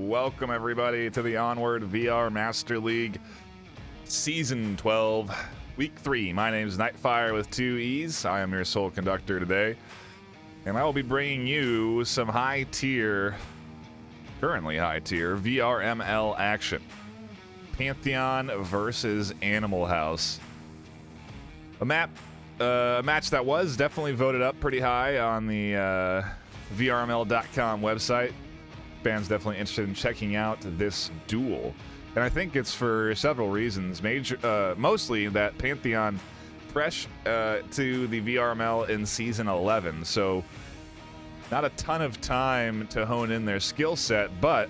Welcome everybody to the Onward VR Master League Season 12, Week 3. My name is NightFiree with 2 E's. I am your sole conductor today, and I will be bringing you some currently high-tier VRML action. Pantheon versus Animal House. A match that was definitely voted up pretty high on the VRML.com website. Fans definitely interested in checking out this duel, and I think it's for several reasons. Mostly that Pantheon fresh to the VRML in Season 11, so not a ton of time to hone in their skill set, but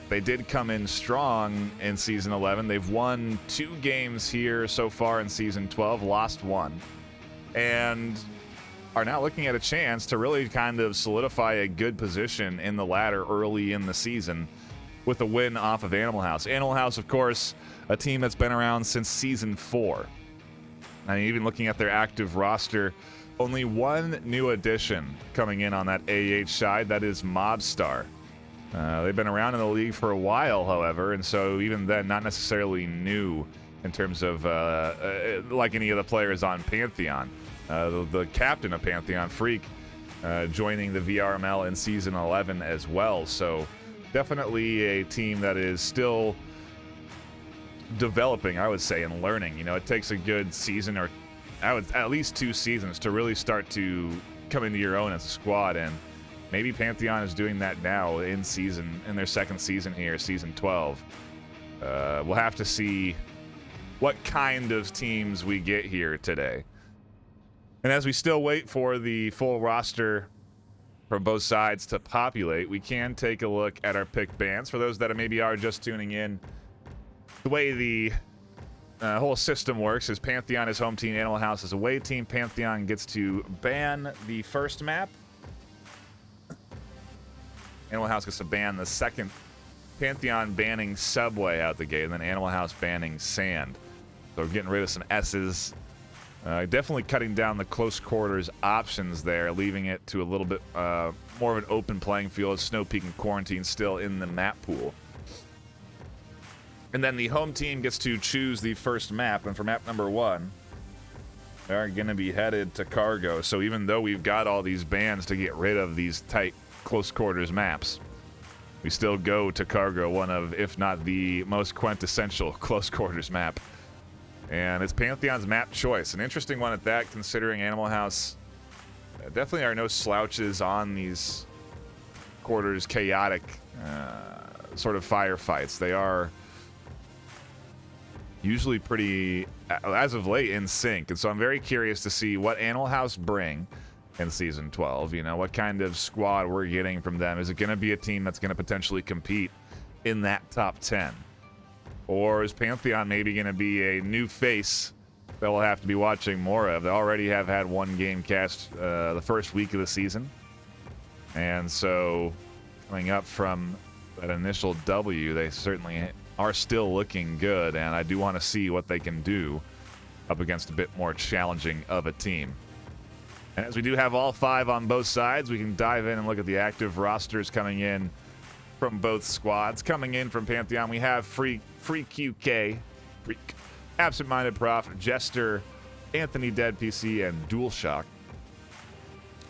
they did come in strong in Season 11. They've won 2 games here so far in Season 12, lost 1, and are now looking at a chance to really kind of solidify a good position in the ladder early in the season with a win off of Animal House. Animal House, of course, a team that's been around since Season 4. I mean, even looking at their active roster, only one new addition coming in on that AH side, that is Mobstar. They've been around in the league for a while, however, and so even then, not necessarily new in terms of like any of the players on Pantheon. The captain of Pantheon, Freak, joining the VRML in Season 11 as well. So definitely a team that is still developing, I would say, and learning. You know, it takes a good season, or at least 2 seasons, to really start to come into your own as a squad. And maybe Pantheon is doing that now in their second season here, Season 12. We'll have to see what kind of teams we get here today. And as we still wait for the full roster from both sides to populate, we can take a look at our pick bans. For those that maybe are just tuning in, the way the whole system works is Pantheon is home team, Animal House is away team. Pantheon gets to ban the first map. Animal House gets to ban the second. Pantheon banning Subway out the gate, and then Animal House banning Sand. So we're getting rid of some S's. Definitely cutting down the close quarters options there, leaving it to a little bit more of an open playing field. Snow Peak and Quarantine still in the map pool. And then the home team gets to choose the first map, and for map number 1, they're going to be headed to Cargo. So even though we've got all these bans to get rid of these tight close quarters maps, we still go to Cargo, one of, if not the most quintessential close quarters map. And it's Pantheon's map choice. An interesting one at that, considering Animal House definitely are no slouches on these quarters chaotic sort of firefights. They are usually pretty, as of late, in sync. And so I'm very curious to see what Animal House bring in Season 12. You know, what kind of squad we're getting from them. Is it going to be a team that's going to potentially compete in that top 10? Or is Pantheon maybe going to be a new face that we'll have to be watching more of? They already have had 1 game cast the first week of the season. And so coming up from that initial W, they certainly are still looking good. And I do want to see what they can do up against a bit more challenging of a team. And as we do have all 5 on both sides, we can dive in and look at the active rosters coming in from both squads. Coming in from Pantheon, we have Free QK, Freak, Absent Minded Prof, Jester, Anthony Dead PC, and DualShock.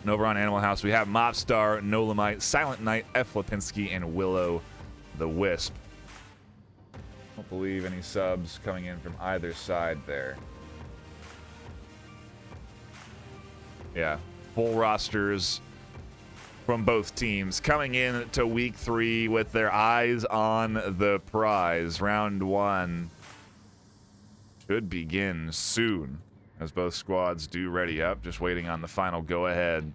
And over on Animal House, we have Mobstar, Nolamite, Silent Knight, F. Lipinski, and Willow the Wisp. Don't believe any subs coming in from either side there. Yeah, full rosters from both teams coming in to week 3 with their eyes on the prize. Round 1 should begin soon as both squads do ready up. Just waiting on the final go-ahead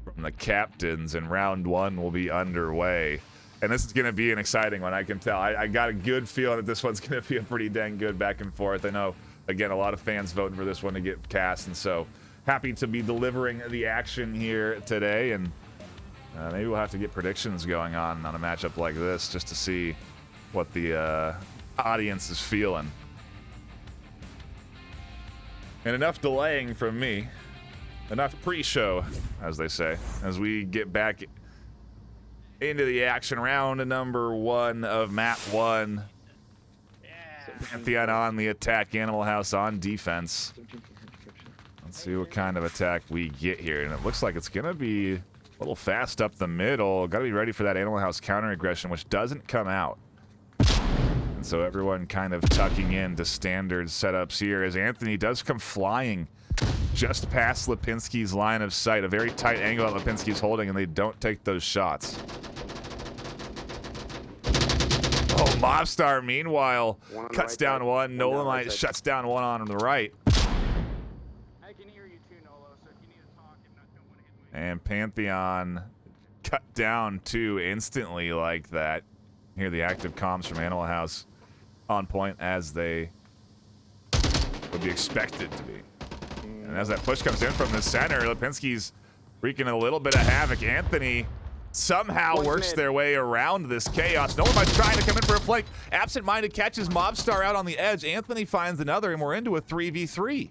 from the captains, and round 1 will be underway. And this is going to be an exciting one, I can tell. I got a good feeling that this one's going to be a pretty dang good back and forth. I know, again, a lot of fans voting for this one to get cast, and so happy to be delivering the action here today, and maybe we'll have to get predictions going on a matchup like this just to see what the audience is feeling. And enough delaying from me. Enough pre-show, as they say, as we get back into the action. Round number 1 of map 1. Pantheon on the attack, Animal House on defense. Let's see what kind of attack we get here. And it looks like it's going to be a little fast up the middle. Got to be ready for that Animal House counter aggression, which doesn't come out. And so everyone kind of tucking in to standard setups here as Anthony does come flying just past Lipinski's line of sight. A very tight angle that Lipinski's holding, and they don't take those shots. Oh, Mobstar, meanwhile, cuts down one. Nolamite shuts down one on the right. I can hear you too, Nolo, so if you need to talk, if not, don't want to hit me. And Pantheon cut down 2 instantly like that. Hear the active comms from Animal House on point as they would be expected to be. And as that push comes in from the center, Lipinski's wreaking a little bit of havoc. Anthony somehow works their way around this chaos. Nolamite's trying to come in for a flank. Absent-minded catches Mobstar out on the edge. Anthony finds another, and we're into a 3v3.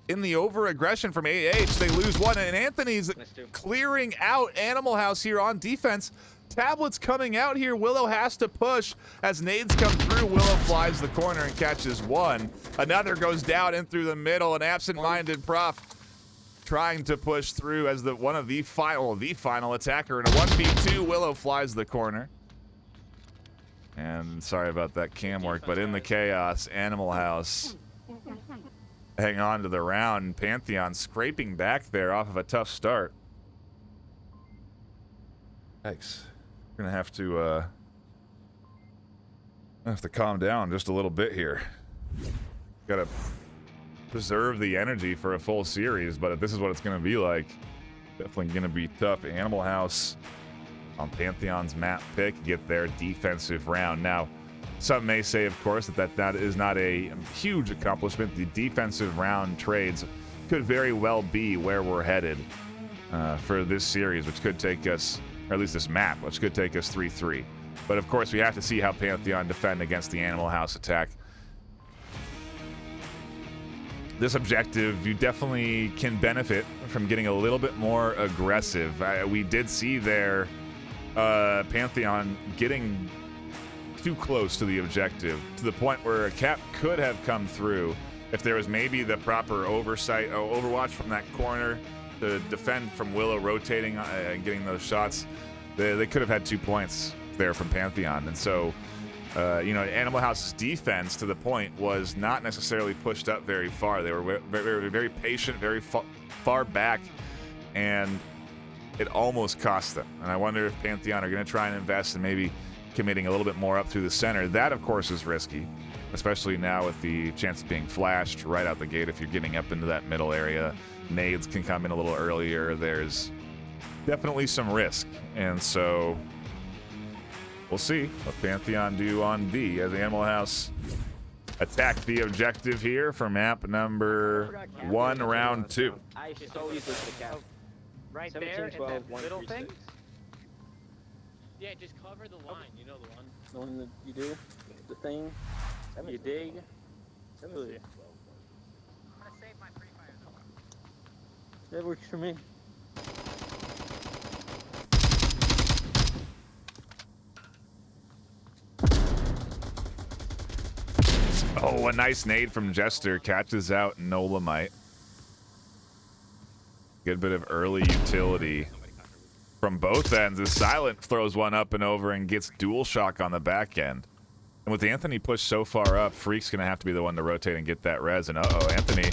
In the over-aggression from AH, they lose one, and Anthony's clearing out Animal House here on defense. Tablet's coming out here. Willow has to push. As nades come through, Willow flies the corner and catches one. Another goes down in through the middle. An absent-minded Prof trying to push through as the final attacker. In a 1v2, Willow flies the corner. And sorry about that cam work, but in the chaos, Animal House hang on to the round. Pantheon scraping back there off of a tough start. Thanks. We're gonna have to calm down just a little bit here. Gotta preserve the energy for a full series, but if this is what it's gonna be like, definitely gonna be tough. Animal House on Pantheon's map pick, get their defensive round. Now, some may say, of course, that is not a huge accomplishment. The defensive round trades could very well be where we're headed for this series, which could take us, or at least this map, which could take us 3-3. But of course, we have to see how Pantheon defend against the Animal House attack. This objective, you definitely can benefit from getting a little bit more aggressive. We did see there Pantheon getting too close to the objective, to the point where a cap could have come through if there was maybe the proper overwatch from that corner to defend from Willow rotating and getting those shots. They could have had 2 points there from Pantheon. And so, Animal House's defense, to the point, was not necessarily pushed up very far. They were very, very patient, very far back, and it almost cost them. And I wonder if Pantheon are going to try and invest in maybe committing a little bit more up through the center. That, of course, is risky, especially now with the chance of being flashed right out the gate. If you're getting up into that middle area, nades can come in a little earlier. There's definitely some risk, and so we'll see what Pantheon do on B as Animal House attack the objective here for map number 1, round 2. I so easily the cap. Right there, and that little thing? Yeah, just cover the line. You know the one. The one that you do? The thing? You dig? Absolutely. That works for me. Oh, a nice nade from Jester catches out Nolamite. Good bit of early utility from both ends as Silent throws one up and over and gets dual shock on the back end. And with Anthony pushed so far up, Freak's going to have to be the one to rotate and get that res. And uh-oh, Anthony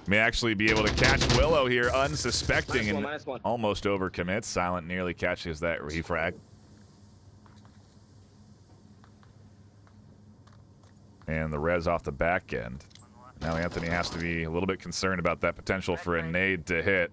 may actually be able to catch Willow here unsuspecting and almost overcommits. Silent nearly catches that refrag. And the res off the back end. Now Anthony has to be a little bit concerned about that potential for a nade to hit.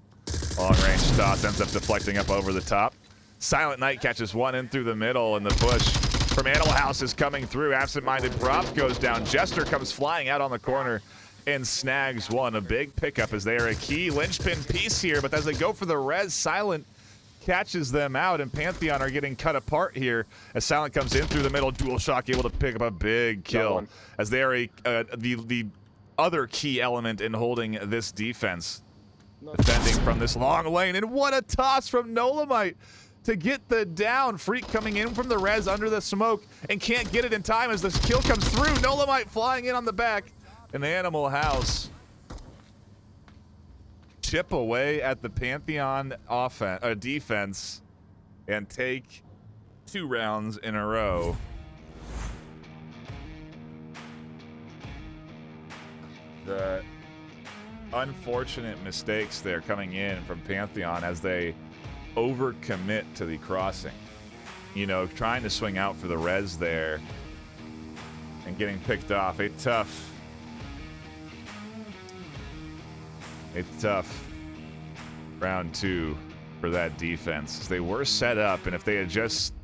Long range toss ends up deflecting up over the top. Silent Knight catches one in through the middle, and the push from Animal House is coming through. Absent-minded Prop goes down. Jester comes flying out on the corner and snags one. A big pickup as they are a key linchpin piece here, but as they go for the res, Silent catches them out, and Pantheon are getting cut apart here as Silent comes in through the middle. Dual shock able to pick up a big kill as they are the other key element in holding this defense. Defending from this long lane, and what a toss from Nolamite to get the down. Freak coming in from the res under the smoke and can't get it in time as this kill comes through. Nolamite flying in on the back. And the Animal House chip away at the Pantheon defense and take 2 rounds in a row. The unfortunate mistakes there coming in from Pantheon as they overcommit to the crossing. You know, trying to swing out for the res there and getting picked off. A tough round 2 for that defense. They were set up, and if they had just,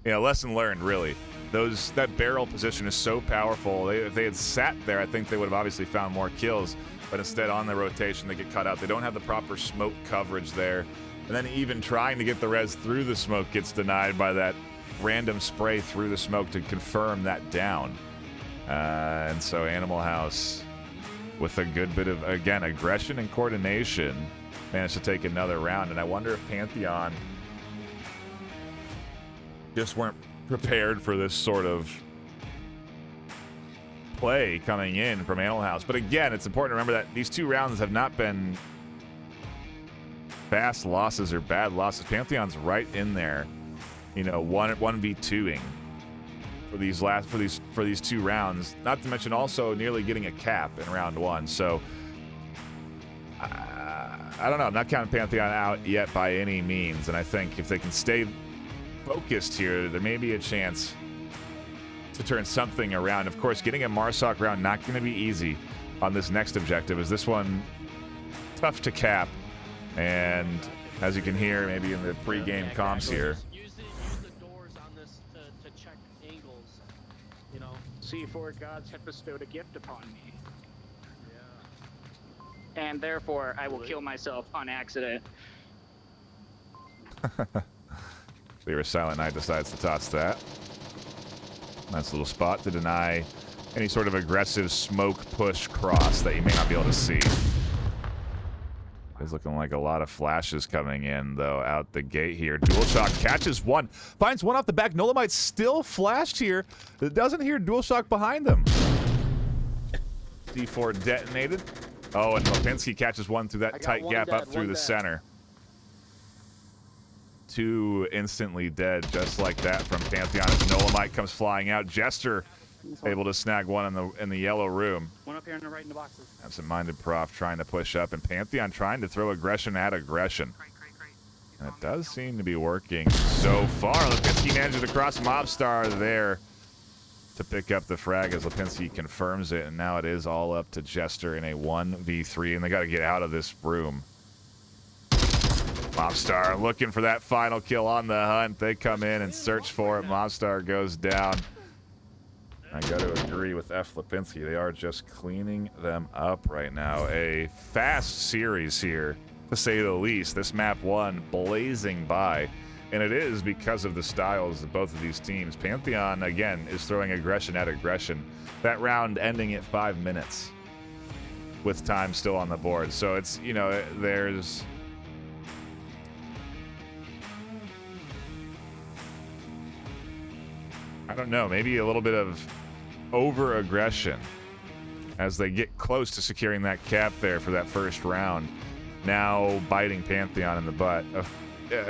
you know, lesson learned, really. That barrel position is so powerful. If they had sat there, I think they would have obviously found more kills. But instead, on the rotation, they get cut out. They don't have the proper smoke coverage there. And then even trying to get the res through the smoke gets denied by that random spray through the smoke to confirm that down. And so Animal House, with a good bit of, again, aggression and coordination, managed to take another round. And I wonder if Pantheon just weren't prepared for this sort of play coming in from Animal House. But again, it's important to remember that these 2 rounds have not been fast losses or bad losses. Pantheon's right in there, you know, 1v2ing for these 2 rounds. Not to mention also nearly getting a cap in round 1. So I don't know. I'm not counting Pantheon out yet by any means. And I think if they can stay focused here, there may be a chance to turn something around. Of course, getting a Marsoc round not going to be easy on this next objective, as this one tough to cap. And as you can hear, maybe in the pre-game comms here, Use the doors on this to check angles. You know. C4 gods have bestowed a gift upon me, Yeah. and therefore I will kill myself on accident. Clear Silent Knight decides to toss that. Nice little spot to deny any sort of aggressive smoke push cross that you may not be able to see. It's looking like a lot of flashes coming in, though, out the gate here. DualShock catches one, finds one off the back. Nolamite's still flashed here. It doesn't hear DualShock behind them. D4 detonated. Oh, and Lipinski catches one through that tight gap up through the center. 2 instantly dead, just like that from Pantheon. As Nolamite comes flying out. Jester able to snag one in the yellow room. One up here on the right in the boxes. Absent-minded Prof trying to push up, and Pantheon trying to throw aggression at aggression. And it does seem to be working so far. Lipinski manages to cross Mobstar there to pick up the frag as Lipinski confirms it, and now it is all up to Jester in a 1v3, and they got to get out of this room. Mobstar looking for that final kill on the hunt. They come in and search for it. Mobstar goes down. I got to agree with F. Lipinski. They are just cleaning them up right now. A fast series here, to say the least. This map 1 blazing by. And it is because of the styles of both of these teams. Pantheon, again, is throwing aggression at aggression. That round ending at 5 minutes with time still on the board. So it's, you know, there's... I don't know, maybe a little bit of over-aggression as they get close to securing that cap there for that first round. Now biting Pantheon in the butt.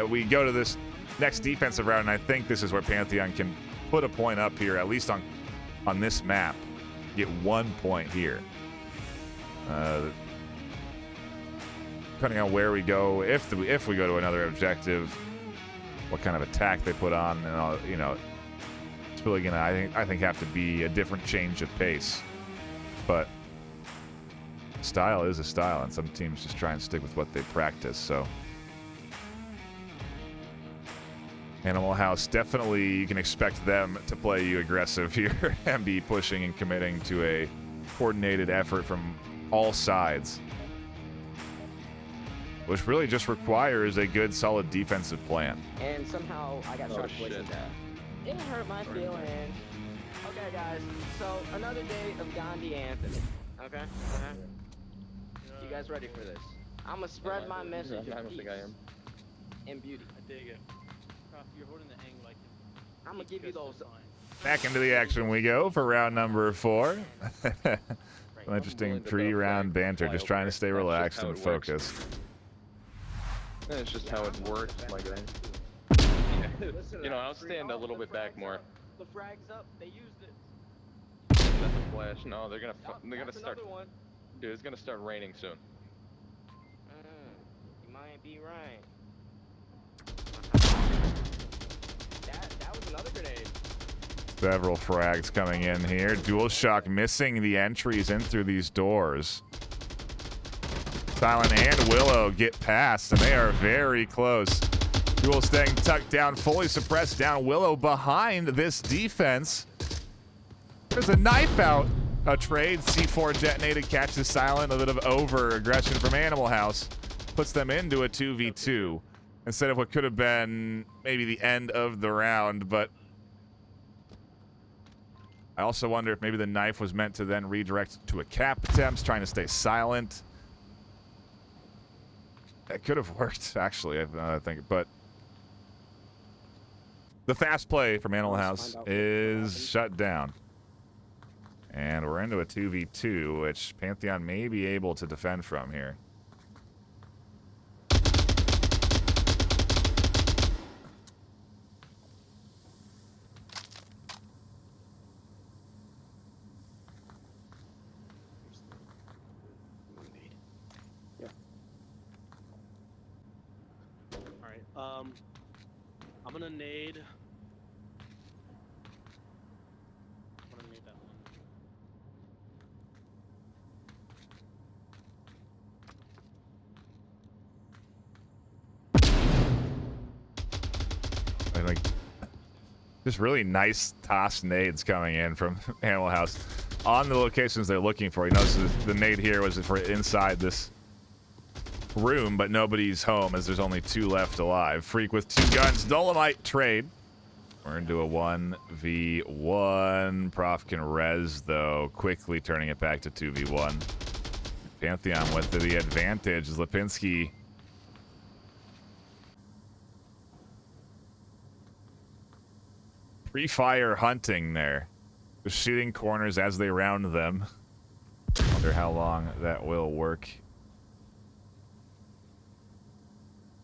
We go to this next defensive round, and I think this is where Pantheon can put a point up here, at least on this map. Get 1 point here. Depending on where we go, if we go to another objective, what kind of attack they put on, and all, you know, it's really gonna, I think have to be a different change of pace. But style is a style, and some teams just try and stick with what they practice. So Animal House, definitely you can expect them to play you aggressive here and be pushing and committing to a coordinated effort from all sides, which really just requires a good, solid defensive plan. And somehow I got shot twice with that. It hurt my feelings. Okay, guys. So another day of Gandhi Anthony. Okay. You guys ready for this? I'm gonna spread my message I of don't peace think I am. and beauty. I dig it. Prof, you're holding the angle. I can. I'm gonna give you those. Back into the action we go for round number 4. Some interesting pre-round banter, just trying to stay relaxed and focused. That's just how it works, my guy. You know, I'll stand a little bit back more. The frag's up. They used it. That's a flash. No, they're gonna start. One. Dude, it's gonna start raining soon. You might be right. That was another grenade. Several frags coming in here. Dual Shock missing the entries in through these doors. Silent and Willow get past, and they are very close. Dual staying tucked down, fully suppressed down. Willow behind this defense. There's a knife out. A trade. C4 detonated, catches Silent. A bit of over-aggression from Animal House. Puts them into a 2v2 instead of what could have been maybe the end of the round, but I also wonder if maybe the knife was meant to then redirect to a cap attempts, trying to stay silent. It could have worked, actually, I think, but the fast play from Animal House is shut down. And we're into a 2v2, which Pantheon may be able to defend from here. I'm gonna nade. I'm gonna nade that one. I think just really nice toss nades coming in from Animal House on the locations they're looking for. You notice the nade here was for inside this room, but nobody's home as there's only 2 left alive. Freak with 2 guns. Dolomite trade. We're into a 1v1. Prof can res, though, quickly turning it back to 2v1. Pantheon with the advantage. Lipinski pre-fire hunting there. Just shooting corners as they round them. Wonder how long that will work.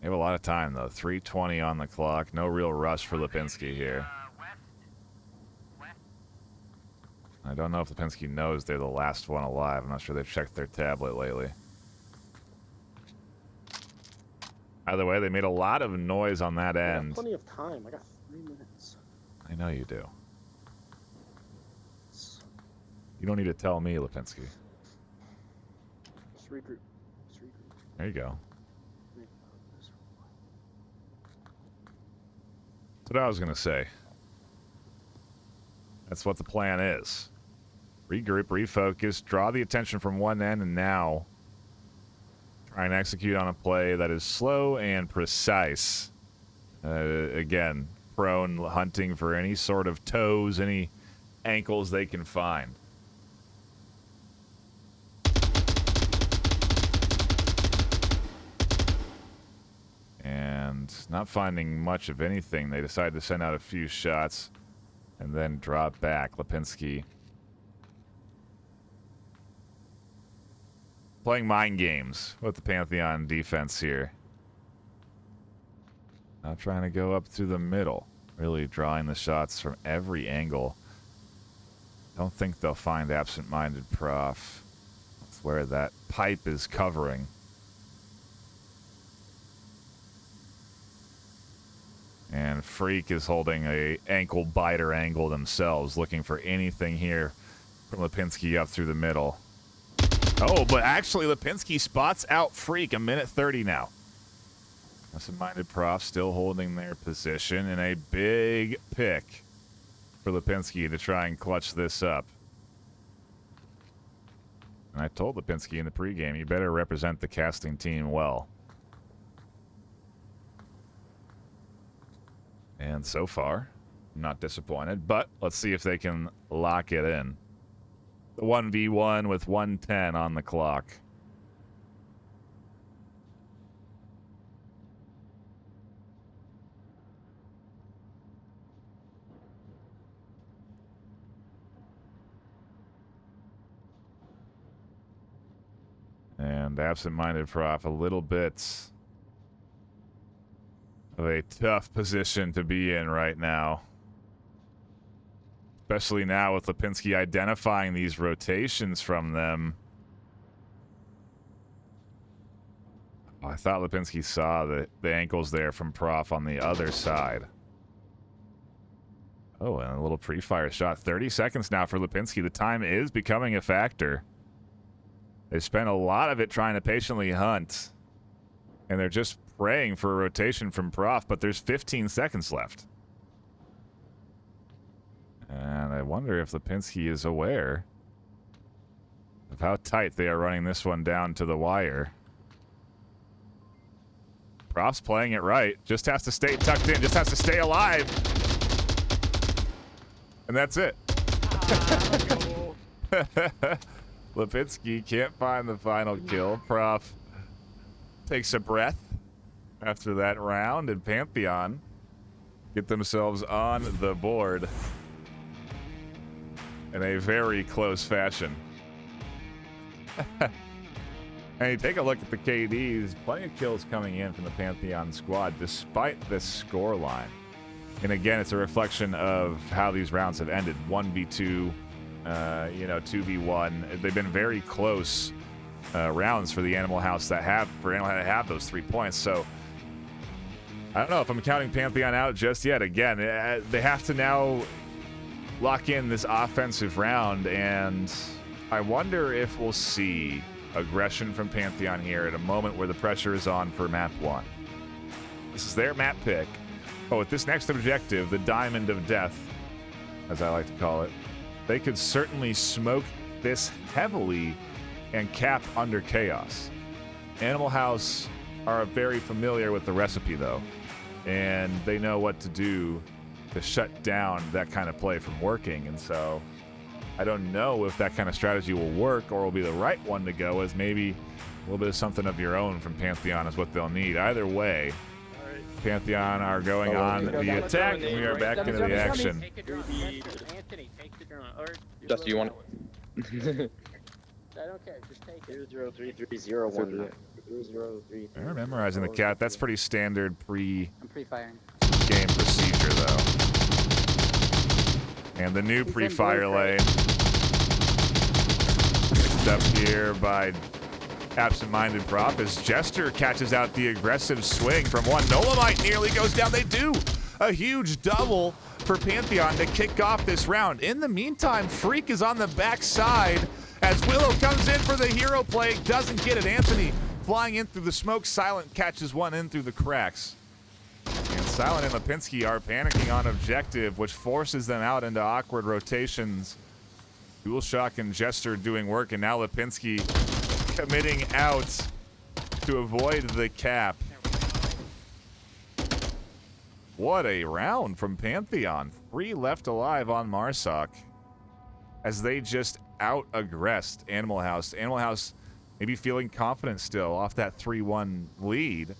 They have a lot of time, though. 3:20 on the clock. No real rush for Lipinski here. I don't know if Lipinski knows they're the last one alive. I'm not sure they've checked their tablet lately. Either way, they made a lot of noise on that end. I got plenty of time. I got 3 minutes. I know you do. You don't need to tell me, Lipinski. Just regroup. Just regroup. There you go. That's what I was going to say. That's what the plan is. Regroup, refocus, draw the attention from one end, and now try and execute on a play that is slow and precise. Again, prone hunting for any sort of toes, any ankles they can find. And not finding much of anything, they decide to send out a few shots and then drop back. Lipinski playing mind games with the Pantheon defense here. Not trying to go up through the middle. Really drawing the shots from every angle. Don't think they'll find absent-minded Prof. That's where that pipe is covering. And Freak is holding a ankle biter angle themselves, looking for anything here from Lipinski up through the middle. Oh, but actually Lipinski spots out Freak. 1:30 now. Absent-minded Prof still holding their position, and a big pick for Lipinski to try and clutch this up. And I told Lipinski in the pregame, you better represent the casting team well. And so far, I'm not disappointed, but let's see if they can lock it in. The 1v1 with 1:10 on the clock. And absent-minded Prof, a little bit of a tough position to be in right now. Especially now with Lipinski identifying these rotations from them. Oh, I thought Lipinski saw the ankles there from Prof on the other side. Oh, and a little pre-fire shot. 30 seconds now for Lipinski. The time is becoming a factor. They spent a lot of it trying to patiently hunt. And they're just praying for a rotation from Prof, but there's 15 seconds left. And I wonder if Lipinski is aware of how tight they are running this one down to the wire. Prof's playing it right. Just has to stay tucked in. Just has to stay alive. And that's it. Lipinski can't find the final kill. Prof takes a breath after that round, and Pantheon get themselves on the board in a very close fashion. And you take a look at the KDs, plenty of kills coming in from the Pantheon squad despite this score line. And again, it's a reflection of how these rounds have ended. 1v2, you know, 2v1. They've been very close rounds for the Animal House that have those 3 points. So I don't know if I'm counting Pantheon out just yet. Again, they have to now lock in this offensive round, and I wonder if we'll see aggression from Pantheon here at a moment where the pressure is on for map 1. This is their map pick. But with this next objective, the Diamond of Death, as I like to call it, they could certainly smoke this heavily and cap under Chaos. Animal House are very familiar with the recipe, though, and they know what to do to shut down that kind of play from working. And so I don't know if that kind of strategy will work or will be the right one to go, as maybe a little bit of something of your own from Pantheon is what they'll need. Either way, Pantheon are going on the attack, and we are back into the action. Take a drone. Anthony, take the drone. Or Just you want I don't care, just take it. 0033019. 003. They're memorizing the cat. That's pretty standard pre-game I'm pre-firing. procedure, though. And the new pre-fire lane. Picked up here by absent-minded Prop as Jester catches out the aggressive swing from one. Nolamite nearly goes down. They do a huge double for Pantheon to kick off this round. In the meantime, Freak is on the backside as Willow comes in for the hero play. Doesn't get it. Anthony flying in through the smoke. Silent catches one in through the cracks. And Silent and Lipinski are panicking on objective, which forces them out into awkward rotations. DualShock and Jester doing work, and now Lipinski committing out to avoid the cap. What a round from Pantheon. 3 left alive on Marsoc as they just out-aggressed Animal House. Animal House maybe feeling confident still off that 3-1 lead.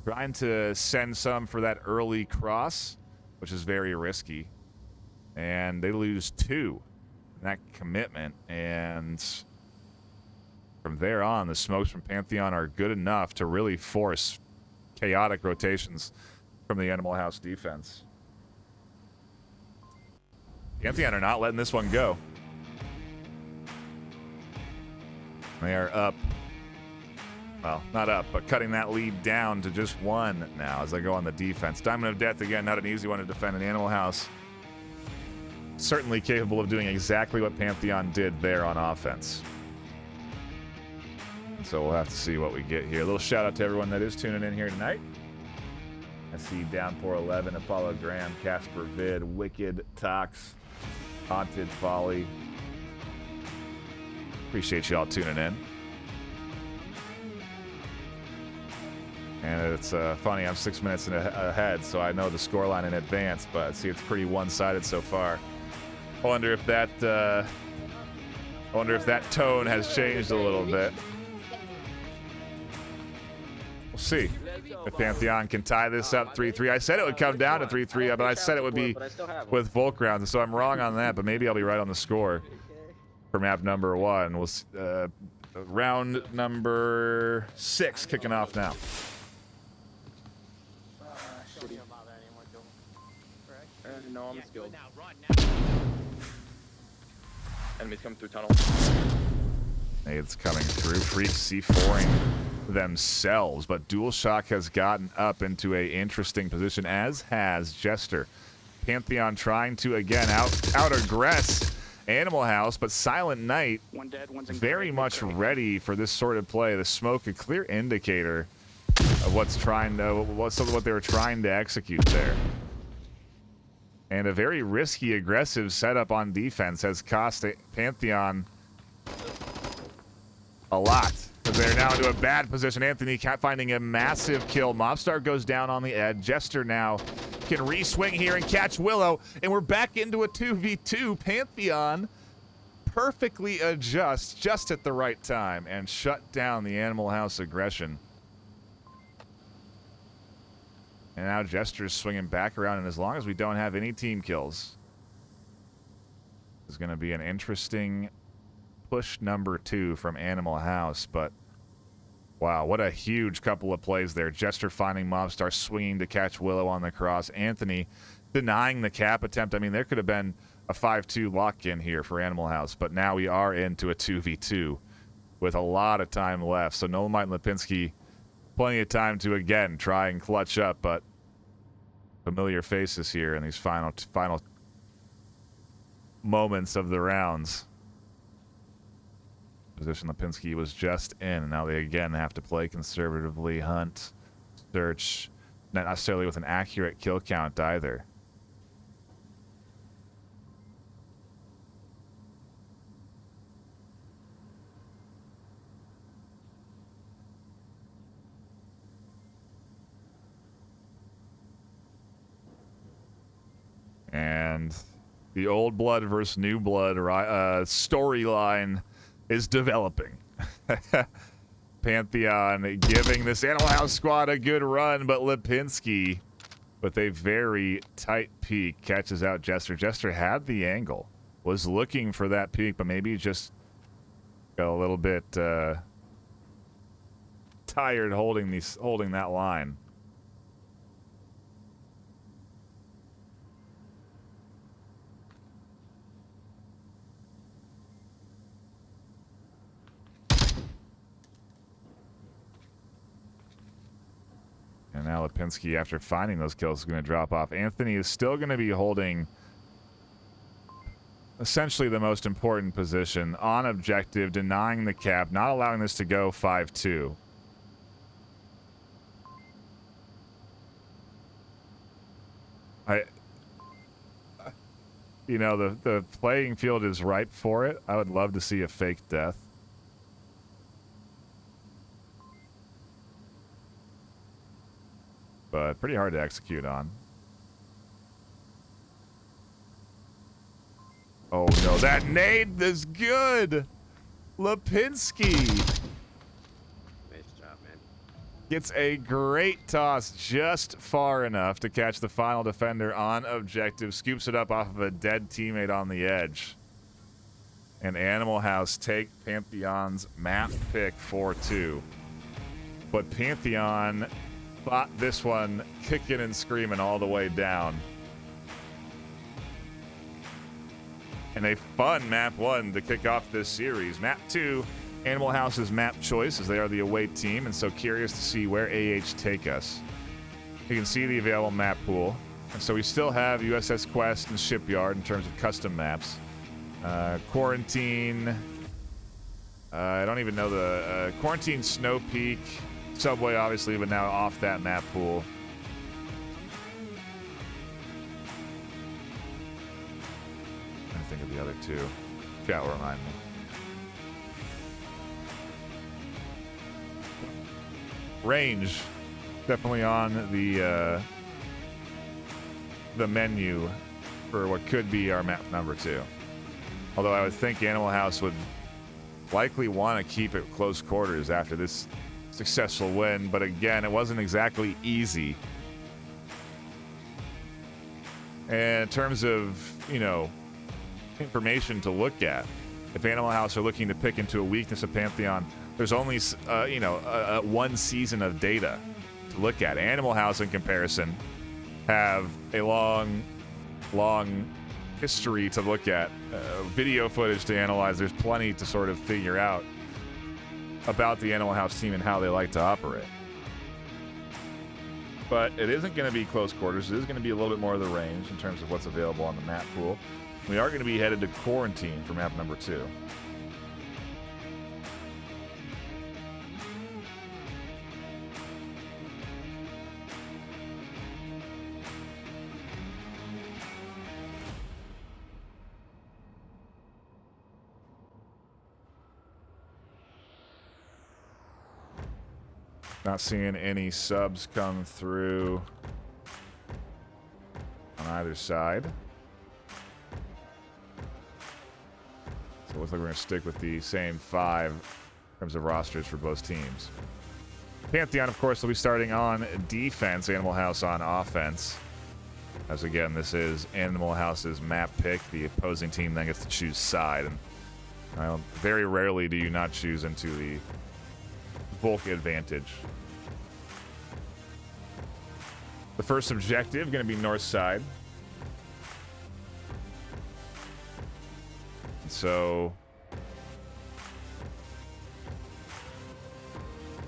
Trying to send some for that early cross, which is very risky. And they lose 2 in that commitment. And from there on, the smokes from Pantheon are good enough to really force chaotic rotations from the Animal House defense. Pantheon are not letting this one go. They are up. Well, not up, but cutting that lead down to just 1 now as they go on the defense. Diamond of Death, again, not an easy one to defend. An Animal House certainly capable of doing exactly what Pantheon did there on offense. So we'll have to see what we get here. A little shout out to everyone that is tuning in here tonight. I see Downpour 11, Apollo Graham, Casper Vid, Wicked, Tox, Haunted Folly. Appreciate you all tuning in. And it's funny, I'm 6 minutes ahead, so I know the scoreline in advance, but see, it's pretty one-sided so far. I wonder if that tone has changed a little bit. We'll see if Pantheon can tie this up 3-3. I said it would come down to 3-3, but I said it would be with Volk rounds, so I'm wrong on that, but maybe I'll be right on the score for map number 1. We'll round number 6 kicking off now. Don't care about that anymore, Joel. Correct? No, I'm Yeah, do skilled. it now. Run now. Enemies coming through tunnel. It's coming through. Freaks C4ing themselves, but DualShock has gotten up into a interesting position, as has Jester. Pantheon trying to, again, out-aggress Animal House, but Silent Knight One dead, one's in very gray. much ready for this sort of play. The smoke, a clear indicator of what they were trying to execute there. And a very risky, aggressive setup on defense has cost Pantheon a lot. They're now into a bad position. Anthony finding a massive kill. Mobstar goes down on the edge. Jester now can re-swing here and catch Willow. And we're back into a 2v2. Pantheon perfectly adjusts just at the right time and shut down the Animal House aggression. And now Jester's swinging back around, and as long as we don't have any team kills, it's going to be an interesting push number 2 from Animal House. But wow, what a huge couple of plays there. Jester finding Mobstar, swinging to catch Willow on the cross. Anthony denying the cap attempt. I mean, there could have been a 5-2 lock-in here for Animal House, but now we are into a 2v2 with a lot of time left. So Nolamite and Lipinski, plenty of time to, again, try and clutch up, but familiar faces here in these final moments of the rounds. Position Lipinski was just in, and now they again have to play conservatively, hunt, search, not necessarily with an accurate kill count either. And the old blood versus new blood storyline is developing. Pantheon giving this Animal House squad a good run, but Lipinski, with a very tight peek, catches out Jester. Jester had the angle, was looking for that peek, but maybe just got a little bit tired holding that line. And now Lipinski, after finding those kills, is going to drop off. Anthony is still going to be holding essentially the most important position on objective, denying the cap, not allowing this to go 5-2. You know, the playing field is ripe for it. I would love to see a fake death. But pretty hard to execute on. Oh no, that nade is good! Lipinski Nice job, man. gets a great toss just far enough to catch the final defender on objective, scoops it up off of a dead teammate on the edge. And Animal House take Pantheon's map pick 4-2. But Pantheon fought this one kicking and screaming all the way down. And a fun map 1 to kick off this series. Map 2, Animal House's map choice, as they are the away team, and so curious to see where AH take us. You can see the available map pool. And so we still have USS Quest and Shipyard in terms of custom maps. Quarantine. I don't even know the Quarantine, Snow Peak, Subway, obviously, but now off that map pool. I think of the other two. Chat will remind me. Range, definitely on the menu for what could be our map number 2. Although I would think Animal House would likely want to keep it close quarters after this successful win, but again, it wasn't exactly easy. And in terms of, you know, information to look at, if Animal House are looking to pick into a weakness of Pantheon, there's only, one season of data to look at. Animal House, in comparison, have a long history to look at, video footage to analyze. There's plenty to sort of figure out about the Animal House team and how they like to operate. But it isn't going to be close quarters. It is going to be a little bit more of the range in terms of what's available on the map pool. We are going to be headed to Quarantine for map number 2. Not seeing any subs come through on either side. So it looks like we're going to stick with the same 5 in terms of rosters for both teams. Pantheon, of course, will be starting on defense. Animal House on offense. As again, this is Animal House's map pick. The opposing team then gets to choose side. And very rarely do you not choose into the bulk advantage. The first objective going to be north side. So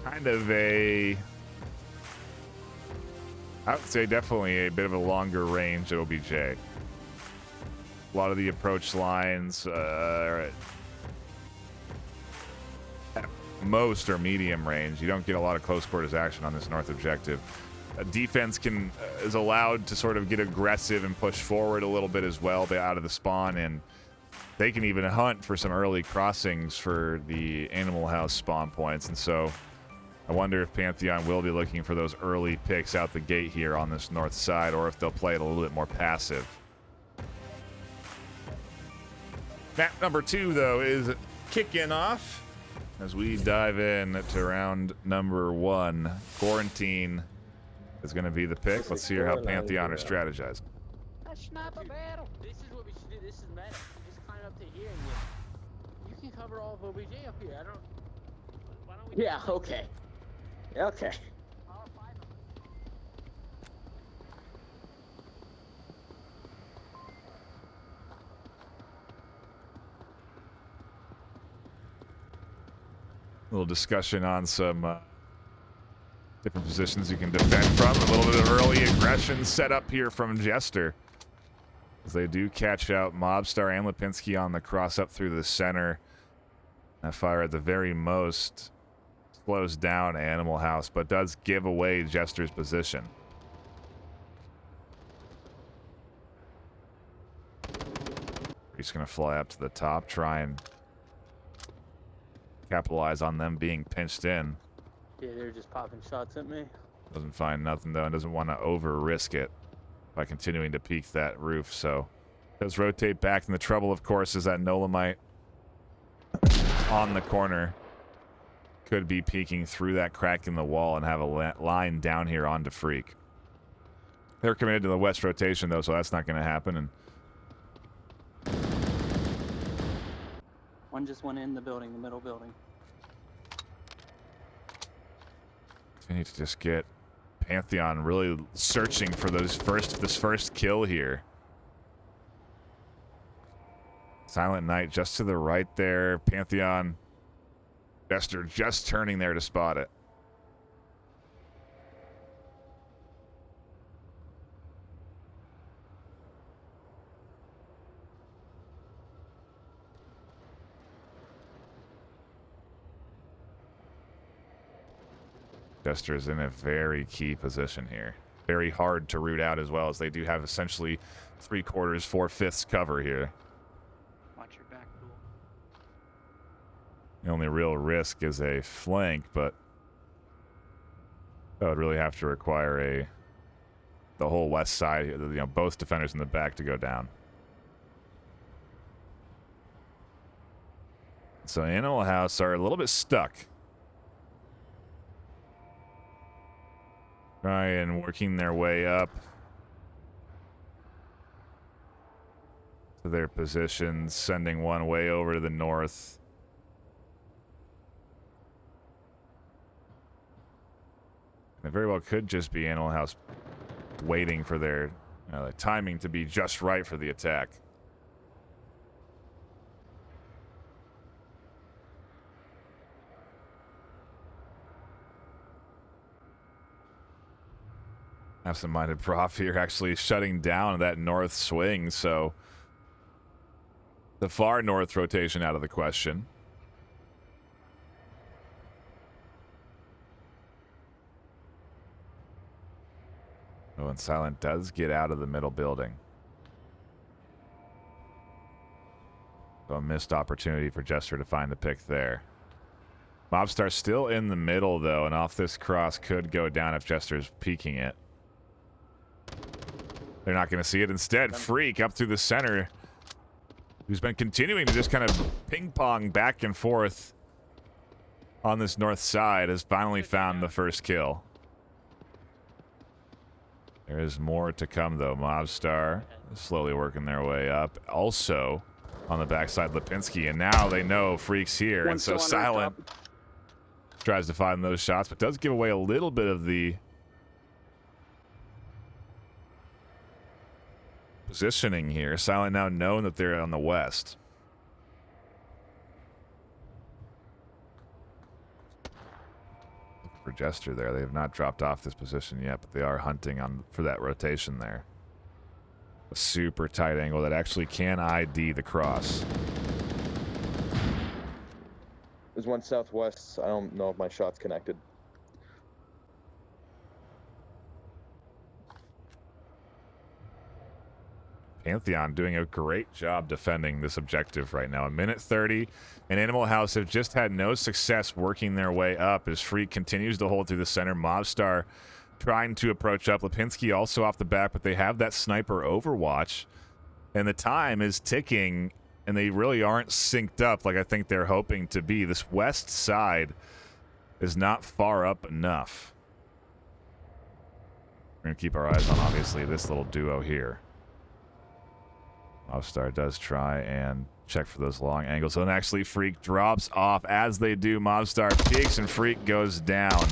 kind of I would say definitely a bit of a longer range OBJ. A lot of the approach lines are at most are medium range. You don't get a lot of close quarters action on this north objective. Defense is allowed to sort of get aggressive and push forward a little bit as well, out of the spawn, and they can even hunt for some early crossings for the Animal House spawn points. And so I wonder if Pantheon will be looking for those early picks out the gate here on this north side, or if they'll play it a little bit more passive. Map number 2, though, is kicking off as we dive in to round number 1. Quarantine is going to be the pick. Let's hear how Pantheon are strategizing. A sniper battle. This is what we should do. This is meta. You just climb up to here and you can cover all of OBJ up here. Why don't we? Yeah. Okay. Okay. All 5 of us. A little discussion on some different positions you can defend from. A little bit of early aggression set up here from Jester, as they do catch out Mobstar and Lipinski on the cross up through the center. That fire at the very most slows down Animal House, but does give away Jester's position. He's going to fly up to the top, try and capitalize on them being pinched in. Yeah, they're just popping shots at me. Doesn't find nothing, though, and doesn't want to over-risk it by continuing to peek that roof, so does rotate back. And the trouble, of course, is that Nolamite on the corner could be peeking through that crack in the wall and have a line down here onto Freak. They're committed to the west rotation, though, so that's not going to happen. And One just went in the building, the middle building. we need to just get Pantheon really searching for this first kill here. Silent Knight just to the right there. Pantheon, Jester just turning there to spot it. Jester is in a very key position here. Very hard to root out as well, as they do have essentially 3/4, 4/5 cover here. Watch your back, Duel. The only real risk is a flank, but that would really have to require the whole west side, both defenders in the back to go down. So Animal House are a little bit stuck. Trying working their way up to to their positions, sending one way over to the north. It very well could just be Animal House waiting for their timing to be just right for the attack. Absent-minded prof here actually shutting down that north swing, so the far north rotation out of the question. Oh, and Silent does get out of the middle building. So a missed opportunity for Jester to find the pick there. Mobstar still in the middle, though, and off this cross could go down if Jester's peeking it. They're not going to see it. Instead, Freak up through the center, who's been continuing to just kind of ping-pong back and forth on this north side, has finally found the first kill. There is more to come, though. Mobstar is slowly working their way up. Also, on the backside, Lipinski, and now they know Freak's here, and so Silent tries to find those shots, but does give away a little bit of the positioning here. Silent now known that they're on the west. For Jester there, they have not dropped off this position yet, but they are hunting on for that rotation there. A super tight angle that actually can ID the cross. There's one southwest. I don't know if my shot's connected. Pantheon doing a great job defending this objective right now. A minute 30, and Animal House have just had no success working their way up as Freak continues to hold through the center. Mobstar trying to approach up. Lipinski also off the back, but they have that sniper overwatch, and the time is ticking, and they really aren't synced up like I think they're hoping to be. This west side is not far up enough. We're going to keep our eyes on, obviously, this little duo here. Mobstar does try and check for those long angles. And actually, Freak drops off. As they do, Mobstar peeks and Freak goes down.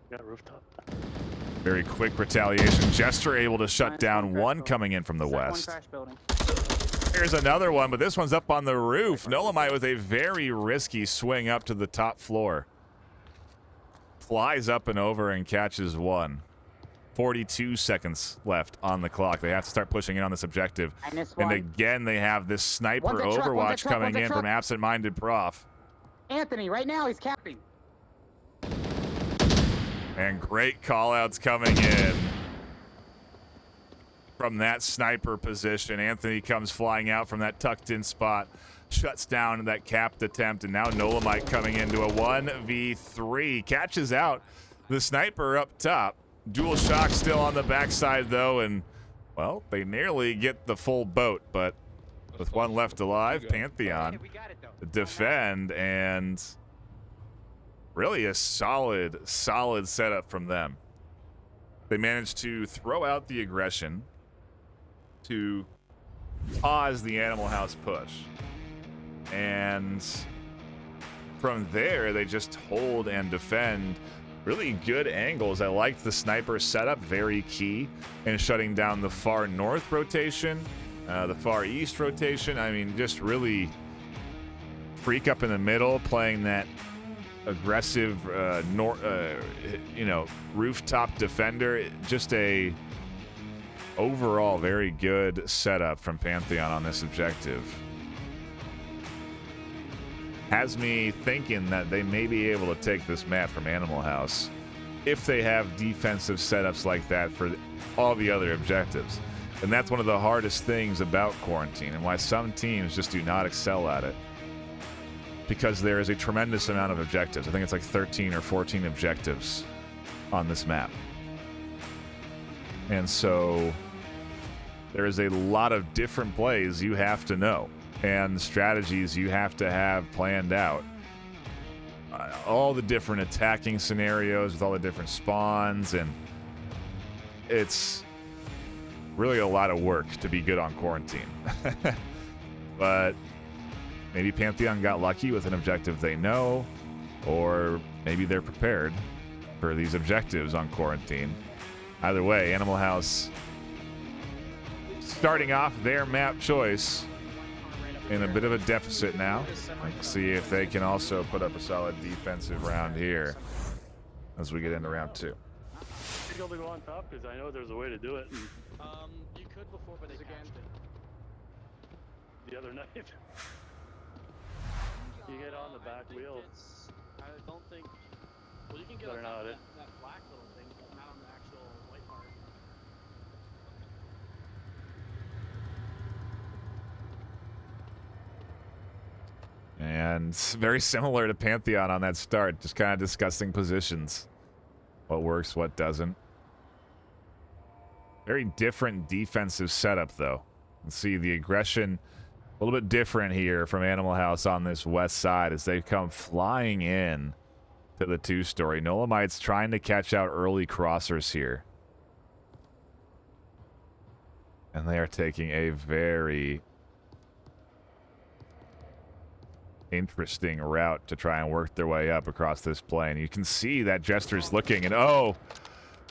Got rooftop. Very quick retaliation. Jester able to shut down one coming in from the west. Here's another one, but this one's up on the roof. Nolamite with a very risky swing up to the top floor. Flies up and over and catches one. 42 seconds left on the clock. They have to start pushing in on this objective. And again, they have this sniper overwatch coming in from absent-minded prof. Anthony, right now he's capping. And great call-outs coming in from that sniper position. Anthony comes flying out from that tucked-in spot, shuts down that capped attempt, and now Nolamite coming into a 1v3. Catches out the sniper up top. Dual shock still on the backside, though, and, well, they nearly get the full boat, but with one left alive, Pantheon defend, and really a solid setup from them. They managed to throw out the aggression to pause the Animal House push, and from there, they just hold and defend. Really good angles. I liked the sniper setup, very key in shutting down the far north rotation, the far east rotation. I mean, just really Freak up in the middle, playing that aggressive, rooftop defender. Just a overall very good setup from Pantheon on this objective. Has me thinking that they may be able to take this map from Animal House if they have defensive setups like that for all the other objectives. And that's one of the hardest things about Quarantine and why some teams just do not excel at it. Because there is a tremendous amount of objectives. I think it's like 13 or 14 objectives on this map. And so there is a lot of different plays you have to know and strategies you have to have planned out. All the different attacking scenarios with all the different spawns, and it's really a lot of work to be good on quarantine. But maybe Pantheon got lucky with an objective they know, or maybe they're prepared for these objectives on quarantine. Either way, Animal House starting off their map choice in a bit of a deficit now. Let's see if they can also put up a solid defensive round here as we get into round 2. You able to go on top? Because I know there's a way to do it. You could before, but they cached it. The other night. You get on the back wheel. I don't think. Well, you can get on Better top of not. that black little thing, but not on the actual white part. And very similar to Pantheon on that start, just kind of discussing positions. What works, what doesn't. Very different defensive setup, though. Let's see the aggression a little bit different here from Animal House on this west side as they come flying in to the 2-story. Nolomite's trying to catch out early crossers here. And they are taking a very interesting route to try and work their way up across this plane. You can see that Jester's looking, and oh,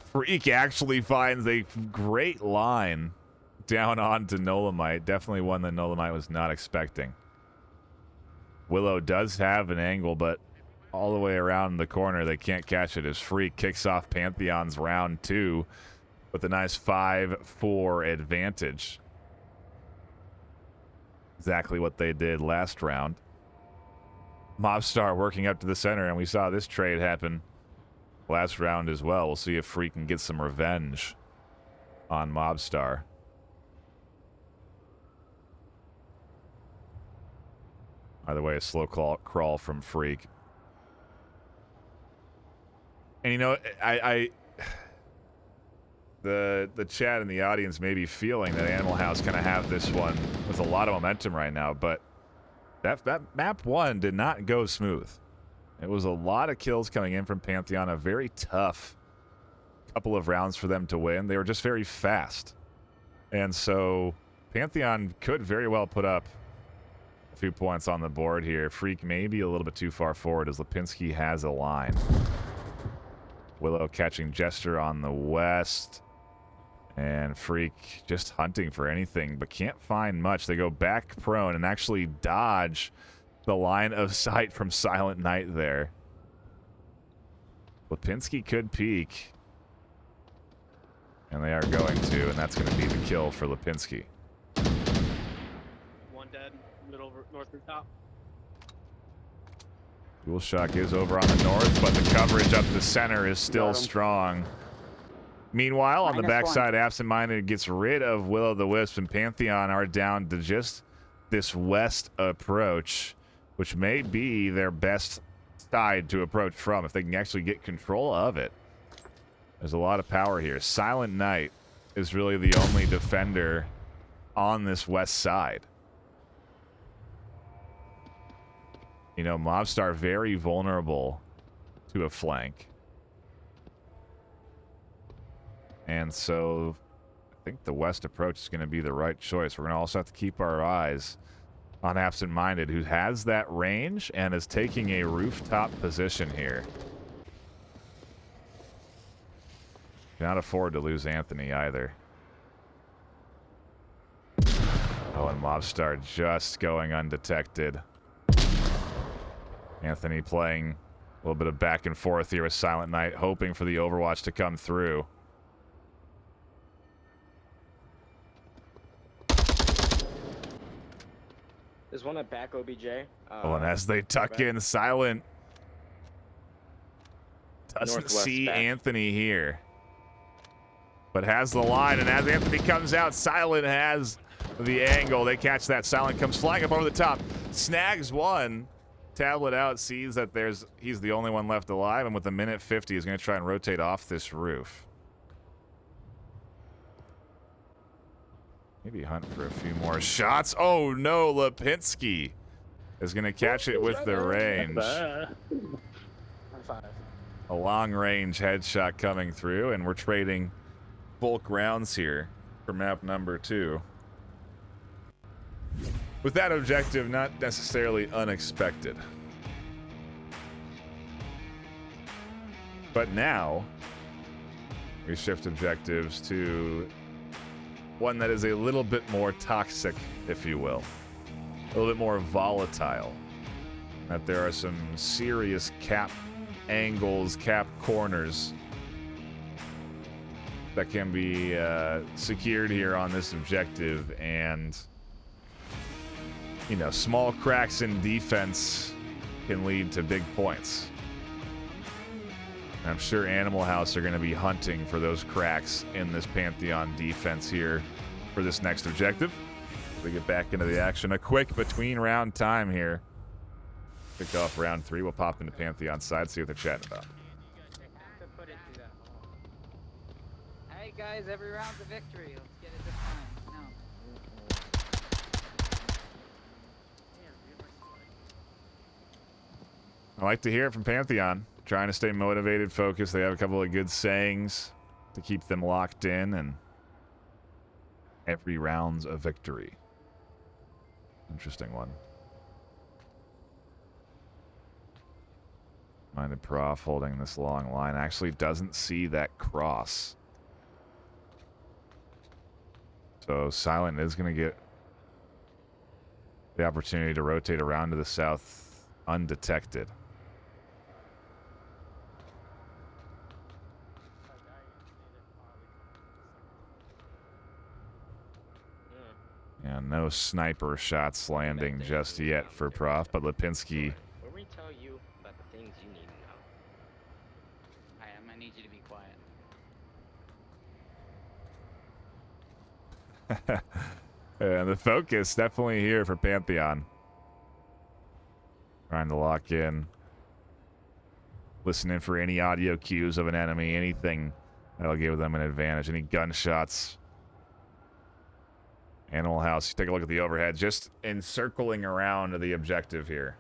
Freak actually finds a great line down onto Nolomite. Definitely one that Nolomite was not expecting. Willow does have an angle, but all the way around the corner, they can't catch it as Freak kicks off Pantheon's round 2 with a nice 5-4 advantage. Exactly what they did last round. Mobstar working up to the center, and we saw this trade happen last round as well. We'll see if Freak can get some revenge on Mobstar. Either way, a slow crawl from Freak. And you know, the chat and the audience may be feeling that Animal House kind of have this one with a lot of momentum right now, but that map 1 did not go smooth. It was a lot of kills coming in from Pantheon, a very tough couple of rounds for them to win. They were just very fast. And so Pantheon could very well put up a few points on the board here. Freak maybe a little bit too far forward as Lipinski has a line. Willow catching Jester on the west. And Freak just hunting for anything, but can't find much. They go back prone and actually dodge the line of sight from Silent Night there. Lipinski could peek. And they are going to, and that's going to be the kill for Lipinski. One dead, middle north rooftop. Dual Shock is over on the north, but the coverage up the center is still strong. Meanwhile, on the backside, Absent Minded gets rid of Will-O-the-Wisp, and Pantheon are down to just this west approach, which may be their best side to approach from if they can actually get control of it. There's a lot of power here. Silent Night is really the only defender on this west side. You know, Mobstar very vulnerable to a flank. And so I think the west approach is going to be the right choice. We're going to also have to keep our eyes on Absent Minded, who has that range and is taking a rooftop position here. Cannot afford to lose Anthony either. Oh, and Mobstar just going undetected. Anthony playing a little bit of back and forth here with Silent Night, hoping for the Overwatch to come through. There's one at back OBJ. Oh, and as they tuck in, Silent doesn't Northwest see back. Anthony here, but has the line, and as Anthony comes out, Silent has the angle. They catch that. Silent comes flying up over the top, snags one, tablet out, sees that he's the only one left alive, and with a minute 50, he's going to try and rotate off this roof. Maybe hunt for a few more shots. Oh no, Lipinski is going to catch it with the range. High five. A long range headshot coming through, and we're trading bulk rounds here. for map number 2. With that objective not necessarily unexpected. But now, we shift objectives to one that is a little bit more toxic, if you will. A little bit more volatile. That there are some serious cap angles, cap corners that can be secured here on this objective, and you know, small cracks in defense can lead to big points. I'm sure Animal House are going to be hunting for those cracks in this Pantheon defense here for this next objective. We get back into the action. A quick between round time here. Kick off round 3. We'll pop into Pantheon side, see what they're chatting about. Hey guys, every round's a victory. Let's get it this time. I like to hear it from Pantheon. Trying to stay motivated, focused. They have a couple of good sayings to keep them locked in, and every round's a victory. Interesting one. Minded Prof holding this long line actually doesn't see that cross. So Silent is going to get the opportunity to rotate around to the south undetected. Yeah, no sniper shots landing just yet for Prof, but Lipinski. When we tell you about the things you need to know. Alright, I'm gonna need you to be quiet. And the focus definitely here for Pantheon. Trying to lock in. Listening for any audio cues of an enemy, anything that'll give them an advantage. Any gunshots. Animal House, take a look at the overhead, just encircling around the objective here.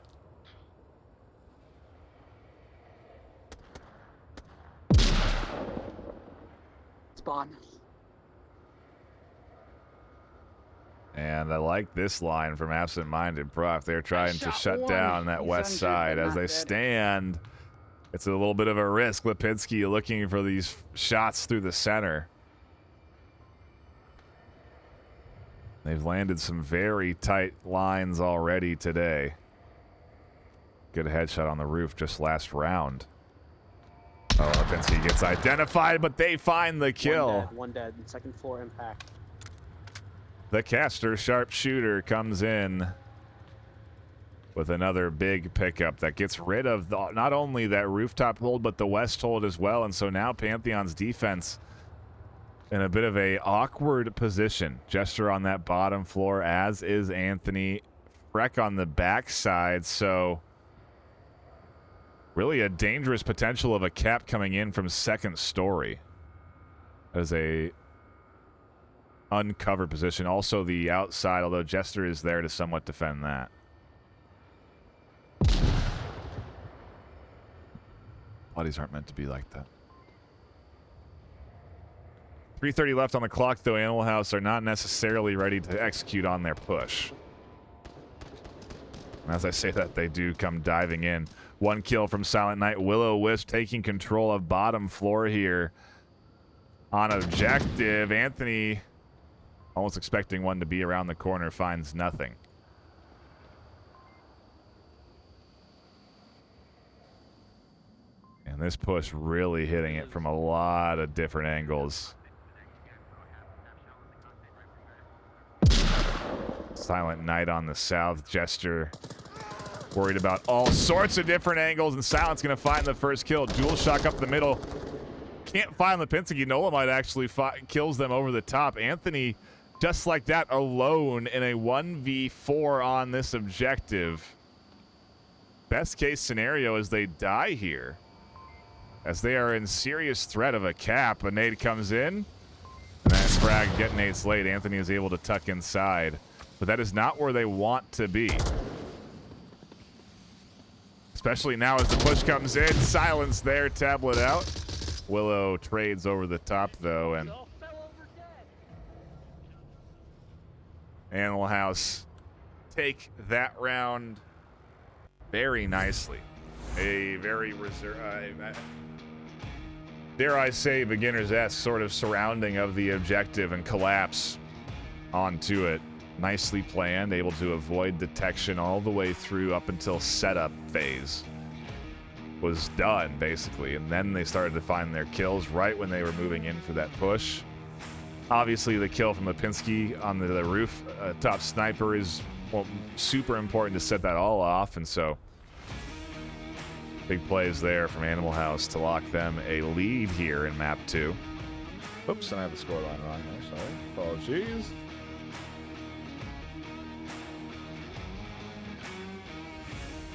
Spawn. And I like this line from Absent Minded Prof. They're trying to shut down that west side as they stand. It's a little bit of a risk. Lipinski looking for these shots through the center. They've landed some very tight lines already today. Good headshot on the roof just last round. Oh, Lipinski gets identified, but they find the kill. One dead. Second floor impact. The caster sharpshooter comes in with another big pickup that gets rid of not only that rooftop hold, but the west hold as well. And so now Pantheon's defense in a bit of a awkward position. Jester on that bottom floor, as is Anthony. Freck on the backside, so really a dangerous potential of a cap coming in from second story as a uncovered position. Also the outside, although Jester is there to somewhat defend that. Bodies aren't meant to be like that. 3:30 left on the clock, though. Animal House are not necessarily ready to execute on their push. And as I say that, they do come diving in. One kill from Silent Knight. Will-O-Wisp taking control of bottom floor here on objective. Anthony, almost expecting one to be around the corner, finds nothing. And this push really hitting it from a lot of different angles. Silent Knight on the south. Jester worried about all sorts of different angles, and Silent's going to find the first kill. Dual shock up the middle. Can't find Lipinski. Nola might actually kills them over the top. Anthony, just like that, alone in a 1v4 on this objective. Best case scenario is they die here, as they are in serious threat of a cap. A nade comes in, and that frag detonates late. Anthony is able to tuck inside. But that is not where they want to be. Especially now as the push comes in. Silence there, tablet out. Willow trades over the top, though, and Animal House take that round very nicely. A very dare I say, beginner's-esque sort of surrounding of the objective and collapse onto it. Nicely planned, able to avoid detection all the way through up until setup phase was done, basically. And then they started to find their kills right when they were moving in for that push. Obviously, the kill from Lipinski on the roof, top sniper, is super important to set that all off. And so, big plays there from Animal House to lock them a lead here in map 2. Oops, and I have the scoreline wrong there. Sorry. Apologies.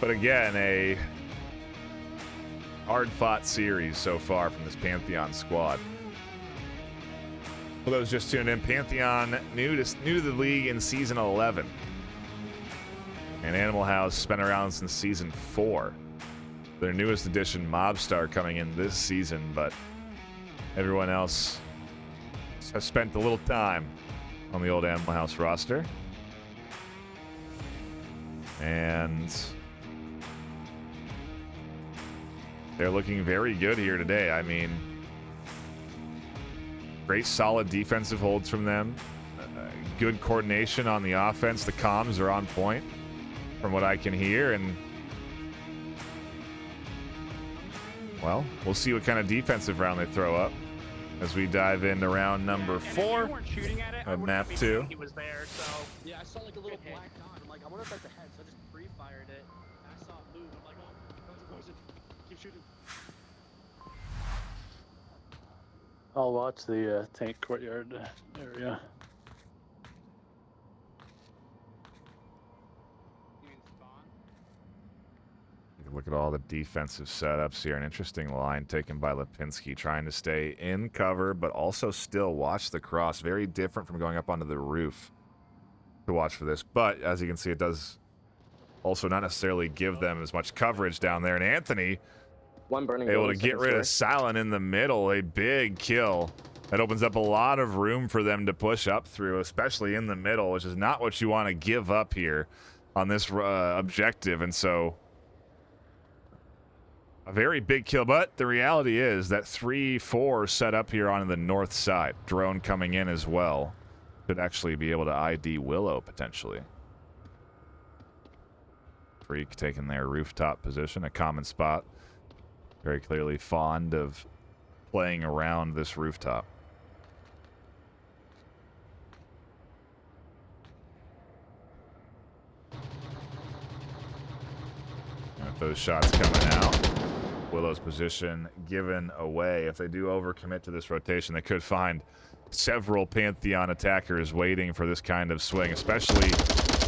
But again, a hard-fought series so far from this Pantheon squad. For those just tuned in, Pantheon new to the league in Season 11. And Animal House been around since Season 4. Their newest addition, Mobstar, coming in this season, but everyone else has spent a little time on the old Animal House roster. And they're looking very good here today. I mean, great solid defensive holds from them. Good coordination on the offense. The comms are on point from what I can hear. And, well, we'll see what kind of defensive round they throw up as we dive into round number 4 of map 2. He was there, so. Yeah, I saw like a little black dot. I'm like, I wonder if that's a head, so I just pre-fired it. I saw it move. I'm like, oh, goes it. Keep shooting. I'll watch the tank courtyard area. Look at all the defensive setups here. An interesting line taken by Lipinski, trying to stay in cover, but also still watch the cross. Very different from going up onto the roof to watch for this. But as you can see, it does also not necessarily give them as much coverage down there. And Anthony able to get rid of Silent in the middle. A big kill. That opens up a lot of room for them to push up through, especially in the middle, which is not what you want to give up here on this objective. And so, a very big kill, but the reality is that 3-4 set up here on the north side. Drone coming in as well. Could actually be able to ID Willow, potentially. Freak taking their rooftop position, a common spot. Very clearly fond of playing around this rooftop. With those shots coming out, Willow's position given away. If they do overcommit to this rotation, they could find several Pantheon attackers waiting for this kind of swing, especially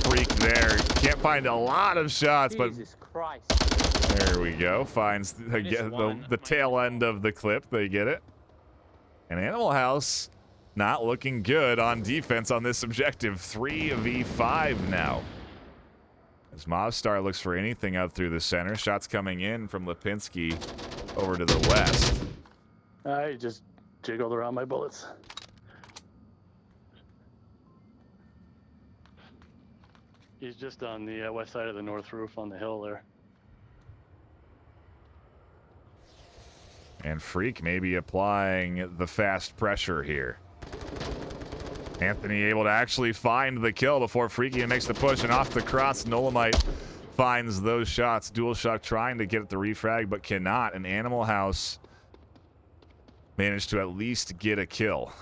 Freak there. Can't find a lot of shots, but Jesus Christ. There we go. Finds the tail end of the clip. They get it. And Animal House not looking good on defense on this objective. 3v5 now. As Mobstar looks for anything out through the center. Shots coming in from Lipinski over to the west. I just jiggled around my bullets. He's just on the west side of the north roof on the hill there. And Freak maybe applying the fast pressure here. Anthony able to actually find the kill before Freaky makes the push, and off the cross, Nolamite finds those shots. Dual Shock trying to get at the refrag, but cannot. And Animal House managed to at least get a kill.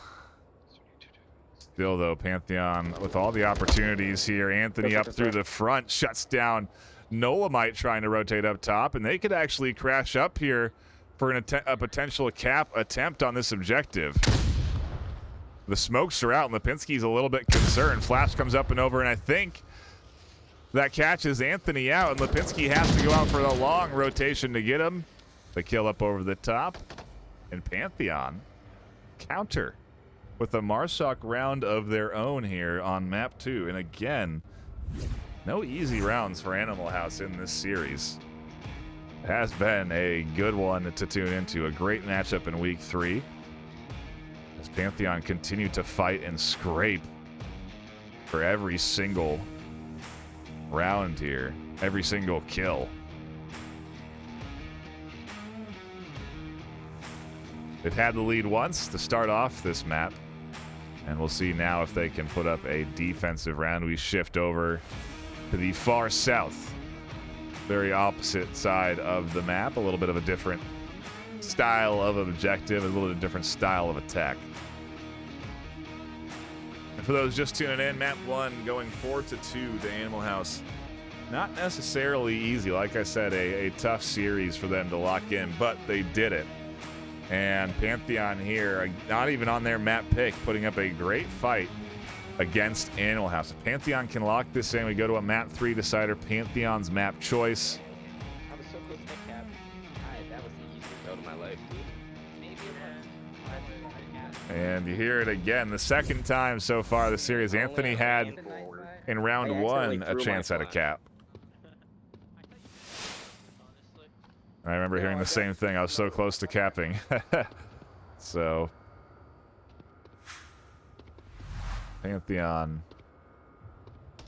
Still, though, Pantheon with all the opportunities here. Anthony up through the front, shuts down Nolamite trying to rotate up top, and they could actually crash up here for a potential cap attempt on this objective. The smokes are out, and Lipinski's a little bit concerned. Flash comes up and over, and I think that catches Anthony out, and Lipinski has to go out for a long rotation to get him. The kill up over the top, and Pantheon counter with a Marsoc round of their own here on map 2. And again, no easy rounds for Animal House in this series. It has been a good one to tune into. A great matchup in week 3. As Pantheon continue to fight and scrape for every single round here, every single kill. They've had the lead once to start off this map, and we'll see now if they can put up a defensive round. We shift over to the far south, very opposite side of the map, a little bit of a different style of objective, a little bit different style of attack. And for those just tuning in, map 1 going 4-2 to Animal House. Not necessarily easy, like I said, a tough series for them to lock in, but they did it. And Pantheon here, not even on their map pick, putting up a great fight against Animal House. If Pantheon can lock this in, we go to a map 3 decider, Pantheon's map choice. I was so close to that cap. That was the easiest road of my life, dude. Maybe it was. And you hear it again, the second time so far this series. Anthony had, in round 1, a chance at a cap. I remember hearing the same thing. I was so close to capping. So, Pantheon,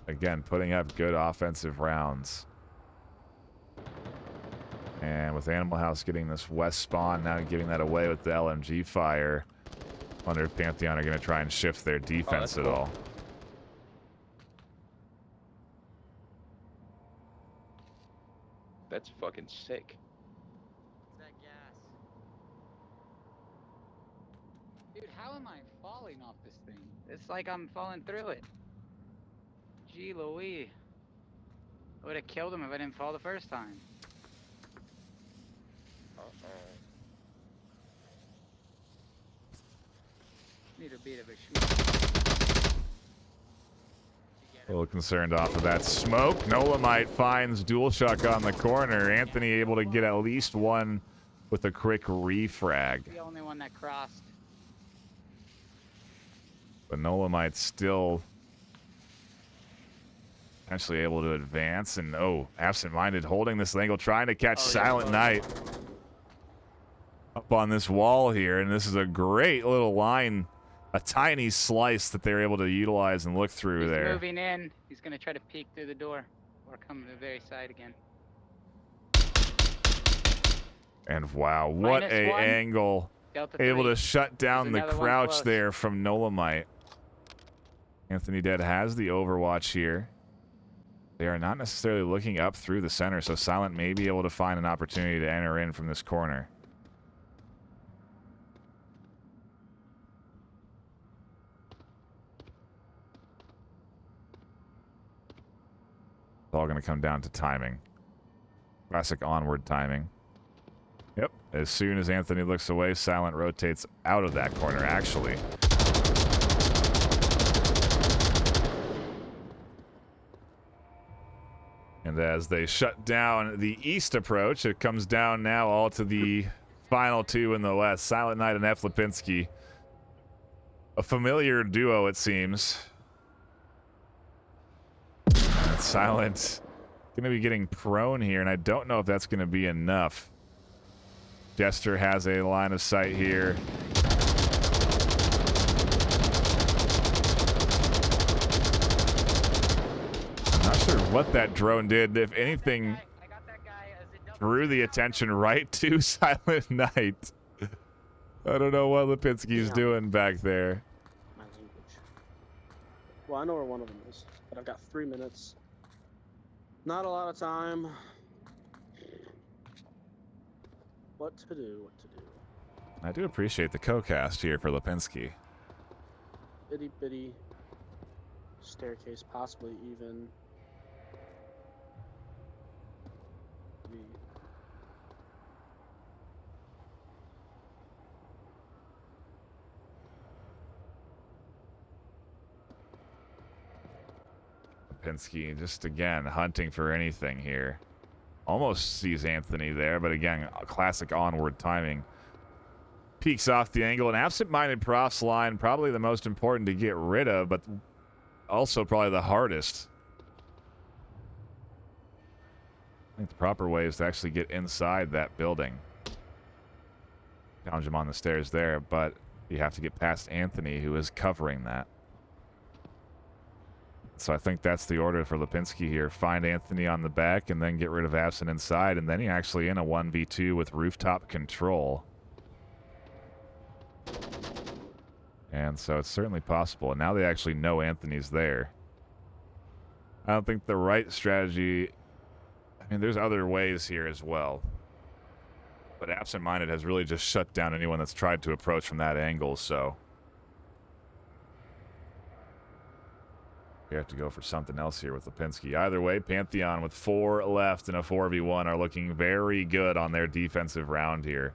again, putting up good offensive rounds. And with Animal House getting this west spawn, now giving that away with the LMG fire, I wonder if Pantheon are going to try and shift their defense at all. That's fucking sick. Dude, how am I falling off this thing? It's like I'm falling through it. Gee Louise. I would have killed him if I didn't fall the first time. Need a bit of a shoot. A little concerned off of that smoke. Nolamite finds DualShock on the corner. Anthony able to get at least one with a quick refrag. The only one that crossed. But Nolamite still potentially able to advance. And, oh, absent-minded holding this angle, trying to catch Silent Knight up on this wall here. And this is a great little line, a tiny slice that they're able to utilize and look through there. He's moving in. He's going to try to peek through the door or come to the very side again. And, wow, what -1. a angle. Delta Able 3. to shut down the There's another one crouch close. there from Nolamite. Anthony Dead has the overwatch here. They are not necessarily looking up through the center, so Silent may be able to find an opportunity to enter in from this corner. It's all going to come down to timing. Classic Onward timing. Yep. As soon as Anthony looks away, Silent rotates out of that corner, actually. And as they shut down the east approach, it comes down now all to the final two in the west. Silent Knight and F. Lipinski. A familiar duo, it seems. And Silent going to be getting prone here, and I don't know if that's going to be enough. Jester has a line of sight here. I'm not sure what that drone did. If anything, drew the attention right to Silent Knight. I don't know what Lipinski's doing back there. My language. Well, I know where one of them is, but I've got 3 minutes. Not a lot of time. What to do, what to do. I do appreciate the co-cast here for Lipinski. Itty bitty staircase, possibly even. Lipinski just again hunting for anything here. Almost sees Anthony there, but again, a classic Onward timing. Peeks off the angle. An absent-minded prof's line, probably the most important to get rid of, but also probably the hardest. I think the proper way is to actually get inside that building. Challenge him on the stairs there, but you have to get past Anthony, who is covering that. So I think that's the order for Lipinski here. Find Anthony on the back and then get rid of Absent inside. And then he actually in a 1v2 with rooftop control. And so it's certainly possible. And now they actually know Anthony's there. I don't think the right strategy... I mean, there's other ways here as well. But Absent-Minded has really just shut down anyone that's tried to approach from that angle, so... we have to go for something else here with Lipinski. Either way, Pantheon with 4 left in a 4v1 are looking very good on their defensive round here.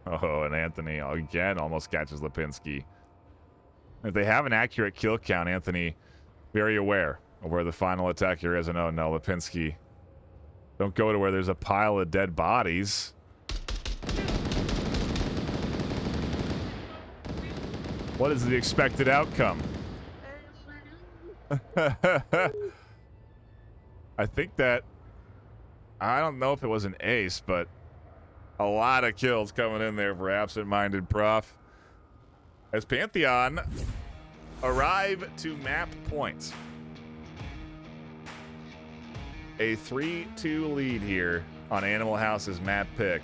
Oh, and Anthony again almost catches Lipinski. If they have an accurate kill count, Anthony very aware of where the final attacker is. And oh no, Lipinski. Don't go to where there's a pile of dead bodies. What is the expected outcome? I think that... I don't know if it was an ace, but a lot of kills coming in there for Absent-Minded Prof. As Pantheon arrive to map point. A 3-2 lead here on Animal House's map pick.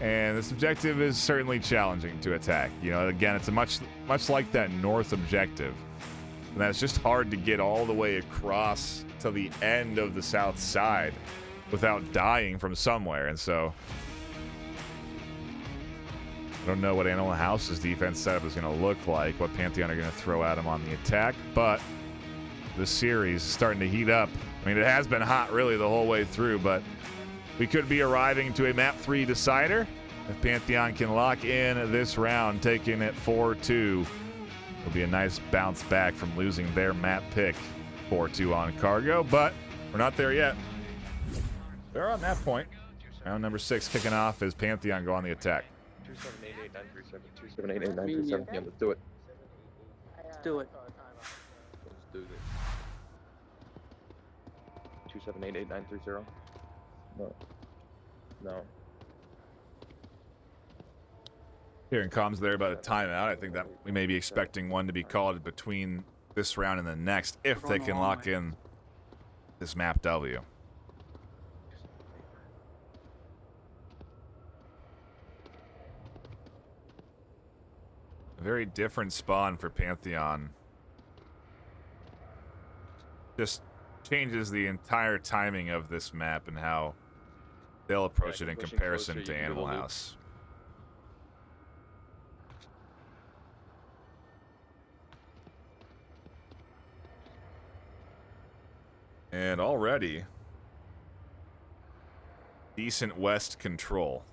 And this objective is certainly challenging to attack. You know, again, it's a much like that north objective. And that's just hard to get all the way across to the end of the south side without dying from somewhere. And so I don't know what Animal House's defense setup is going to look like, what Pantheon are going to throw at him on the attack, but this series is starting to heat up. I mean, it has been hot really the whole way through, but we could be arriving to a map 3 decider. If Pantheon can lock in this round, taking it 4-2, it'll be a nice bounce back from losing their map pick 4-2 on Cargo, but we're not there yet. They're on that point. Round number 6 kicking off as Pantheon go on the attack. 2788937. Yeah, let's do it. Let's do it. Let's do this. 2788930. No. No. Hearing comms there about a timeout. I think that we may be expecting one to be called between this round and the next if they can lock in this map W. A very different spawn for Pantheon. Just changes the entire timing of this map and how they'll approach it in comparison to Animal House. And already, decent west control.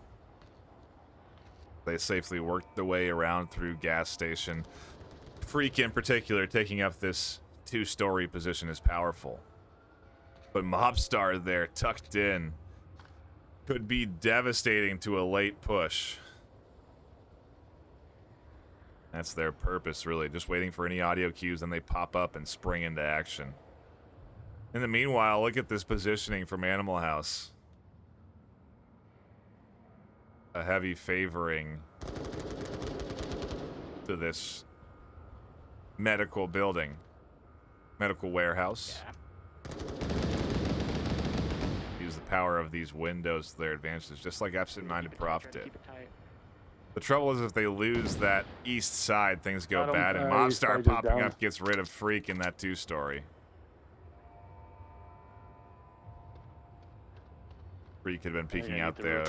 They safely worked their way around through gas station. Freak in particular taking up this 2-story position is powerful. But Mobstar there tucked in could be devastating to a late push. That's their purpose really, just waiting for any audio cues, then they pop up and spring into action. In the meanwhile, look at this positioning from Animal House. A heavy favoring to this medical building. Medical warehouse. Use the power of these windows to their advantages, just like Absent-Minded Prof did. The trouble is if they lose that east side, things go bad, and Mobstar popping up gets rid of Freak in that 2-story. Freak had been peeking out there,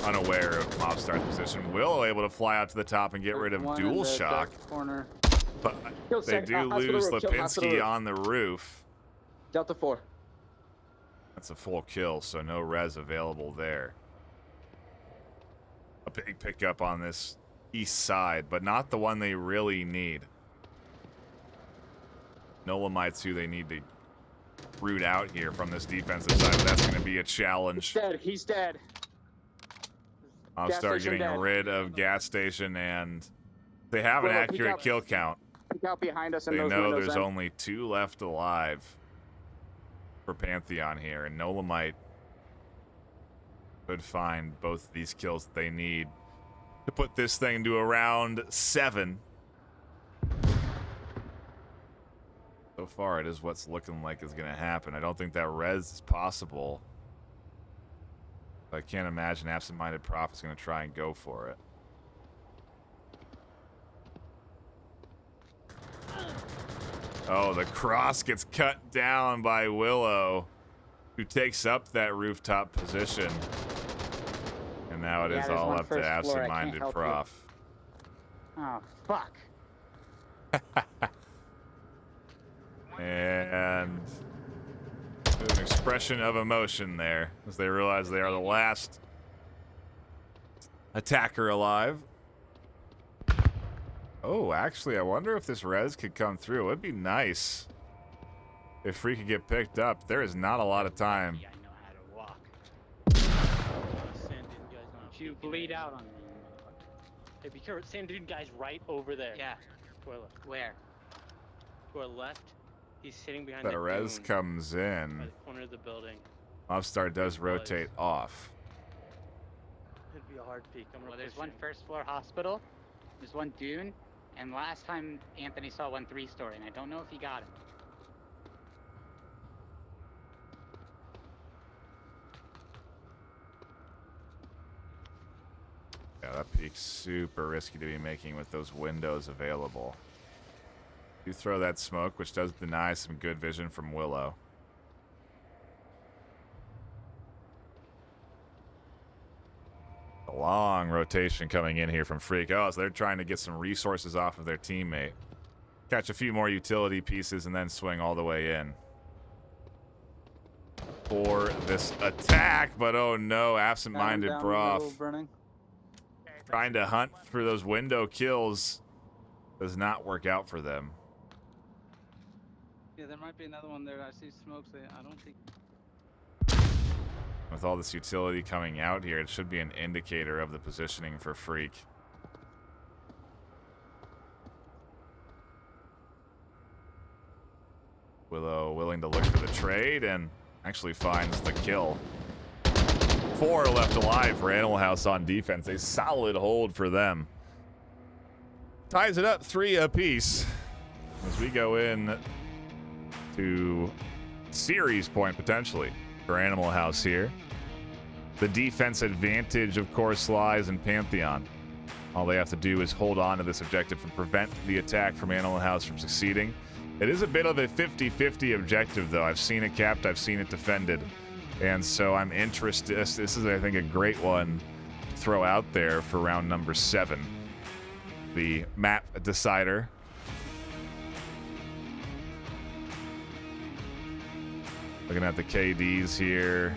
unaware of Mobstar's position. Will able to fly out to the top and get rid of Dual Shock. But they do lose Lipinski on the roof. Delta 4. That's a full kill, so no res available there. A big pickup on this east side, but not the one they really need. Nolamites who they need to root out here from this defensive side. That's going to be a challenge. He's dead. He's dead. Mobstar getting rid of gas station and They have an Well, peek accurate out- kill count. Peek out behind us in They those know windows. there's then. only 2 left alive for Pantheon here, and Nolamite could find both these kills that they need to put this thing to around 7. So far, it is what's looking like is going to happen. I don't think that res is possible. I can't imagine Absent-Minded Prof is going to try and go for it. Oh, the cross gets cut down by Willow, who takes up that rooftop position. And now it Yeah, is there's all one up to first floor. I can't Absent-Minded help you. Prof. Oh, fuck. And there's an expression of emotion there as they realize they are the last attacker alive. Oh, actually, I wonder if this res could come through. It would be nice if Free could get picked up. There is not a lot of time. Yeah, I know how to walk. Sand dune guy's not You peeking bleed at out on me. Hey, be careful. Sand dune guy's right over there. Yeah. To our left. Where? To our left. He's sitting behind That that res dune comes by in. the corner of the building. Offstar does rotate off. It'd be a hard peek. I'm Well, gonna there's push one in. first floor hospital. There's one dune. And last time Anthony saw one 3-story, and I don't know if he got him. Yeah, that peak's super risky to be making with those windows available. You throw that smoke, which does deny some good vision from Willow. A long rotation coming in here from Freak. Oh, so they're trying to get some resources off of their teammate. Catch a few more utility pieces and then swing all the way in for this attack. But oh no, absent-minded Broth trying to hunt for those window kills does not work out for them. Yeah, there might be another one there. I see smokes. I don't think. With all this utility coming out here, it should be an indicator of the positioning for Freak. Willow willing to look for the trade and actually finds the kill. 4 left alive for Animal House on defense. A solid hold for them. Ties it up 3 apiece as we go in to series point potentially for Animal House here. The defense advantage, of course, lies in Pantheon. All they have to do is hold on to this objective and prevent the attack from Animal House from succeeding. It is a bit of a 50-50 objective, though. I've seen it capped, I've seen it defended. And so I'm interested. This is, I think, a great one to throw out there for round number 7. The map decider. Looking at the KDs here.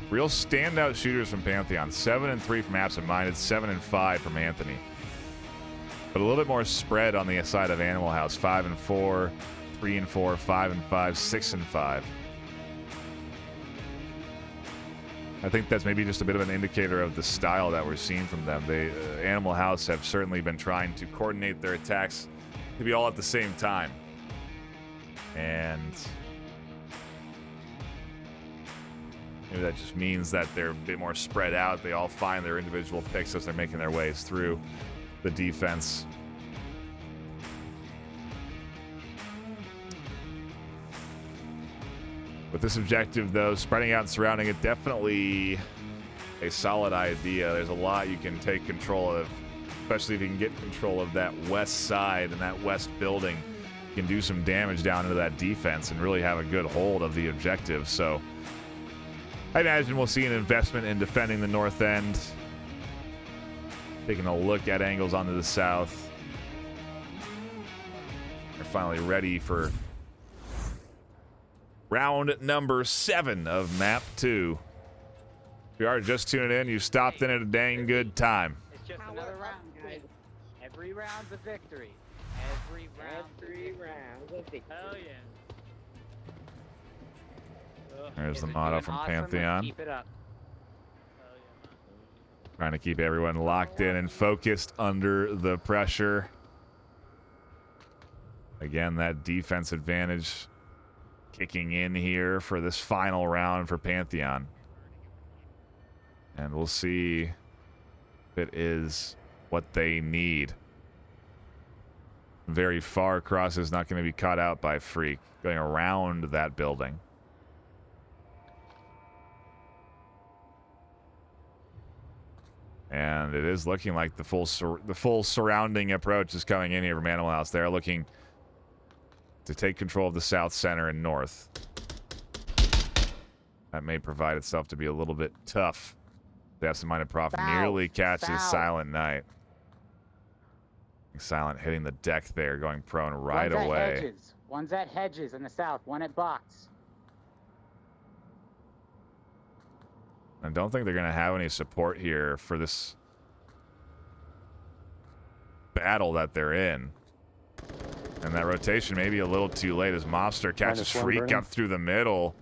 Real standout shooters from Pantheon. 7 and 3 from Absent-Minded, 7 and 5 from Anthony. But a little bit more spread on the side of Animal House. 5 and 4, 3 and 4, 5 and 5, 6 and 5. I think that's maybe just a bit of an indicator of the style that we're seeing from them. They, Animal House have certainly been trying to coordinate their attacks to be all at the same time. And maybe that just means that they're a bit more spread out. They all find their individual picks as they're making their ways through the defense. With this objective, though, spreading out and surrounding it, definitely a solid idea. There's a lot you can take control of, especially if you can get control of that west side and that west building. You can do some damage down into that defense and really have a good hold of the objective. So I imagine we'll see an investment in defending the north end. Taking a look at angles onto the south. They're finally ready for round number 7 of map 2. If you are just tuning in, you stopped in at a dang good time. It's just another round, guys. Every round's a victory. Every round's a victory. Hell yeah. There's the You're motto doing from awesome. Let's Pantheon. Keep it up. All Trying to keep everyone locked in and focused under the pressure. Again, that defense advantage kicking in here for this final round for Pantheon. And we'll see if it is what they need. Very far across is not going to be caught out by Freak. Going around that building. And it is looking like the full surrounding approach is coming in here from Animal House. They're looking to take control of the south, center, and north. That may provide itself to be a little bit tough. The absent-minded Prophet nearly catches Silent Knight. Silent hitting the deck there, going prone right away. One's at Hedges in the south, one at Box. I don't think they're going to have any support here for this battle that they're in. And that rotation may be a little too late as Mobster catches Freak up through the middle.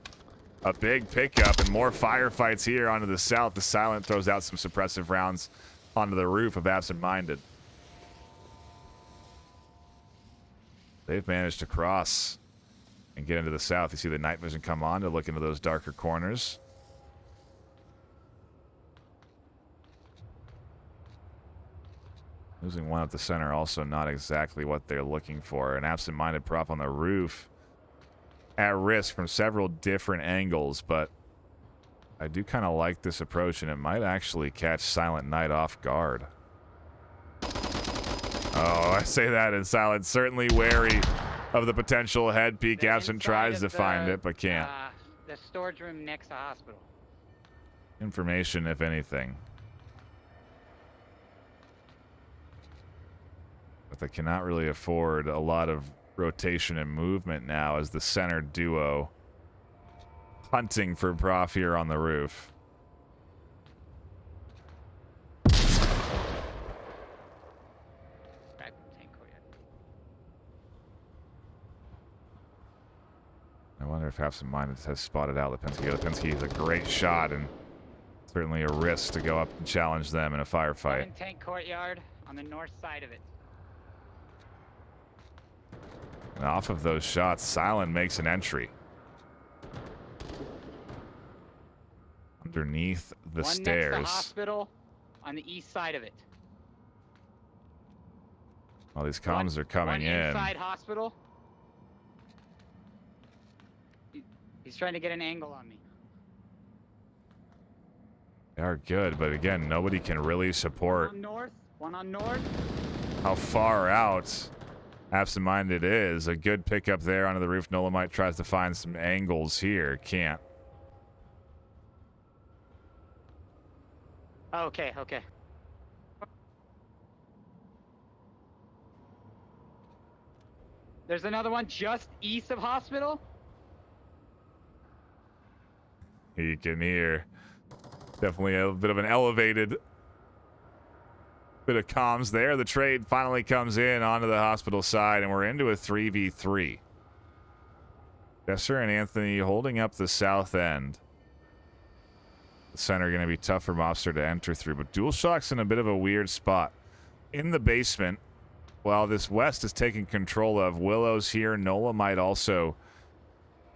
A big pickup and more firefights here onto the south. The Silent throws out some suppressive rounds onto the roof of Absent-Minded. They've managed to cross and get into the south. You see the night vision come on to look into those darker corners. Losing one at the center, also not exactly what they're looking for. An absent-minded prop on the roof at risk from several different angles, but I do kind of like this approach, and it might actually catch Silent Knight off guard. Oh, I say that, and Silent certainly wary of the potential head peek. Absent tries to find it, but can't. The storage room next to hospital. Information, if anything. But they cannot really afford a lot of rotation and movement now as the center duo hunting for Prof here on the roof. I wonder if Absent-Minded has spotted out Lipinski. Lipinski is a great shot and certainly a risk to go up and challenge them in a firefight. Tank courtyard on the north side of it. And off of those shots, Silent makes an entry. Underneath the stairs. Next to hospital on the east side of it. All these comms are coming in. Inside hospital. He's trying to get an angle on me. They are good, but again, nobody can really support One on north. how far out Absent-Minded is. A good pickup there onto the roof. Nolamite tries to find some angles here. Can't. Okay. There's another one just east of hospital. You can hear definitely a bit of an elevated bit of comms there. The trade finally comes in onto the hospital side, and we're into a 3v3. Jester and Anthony holding up the south end. The center going to be tough for Mobster to enter through, but DualShock's in a bit of a weird spot. In the basement, while this west is taking control of, Willow's here. Nola might also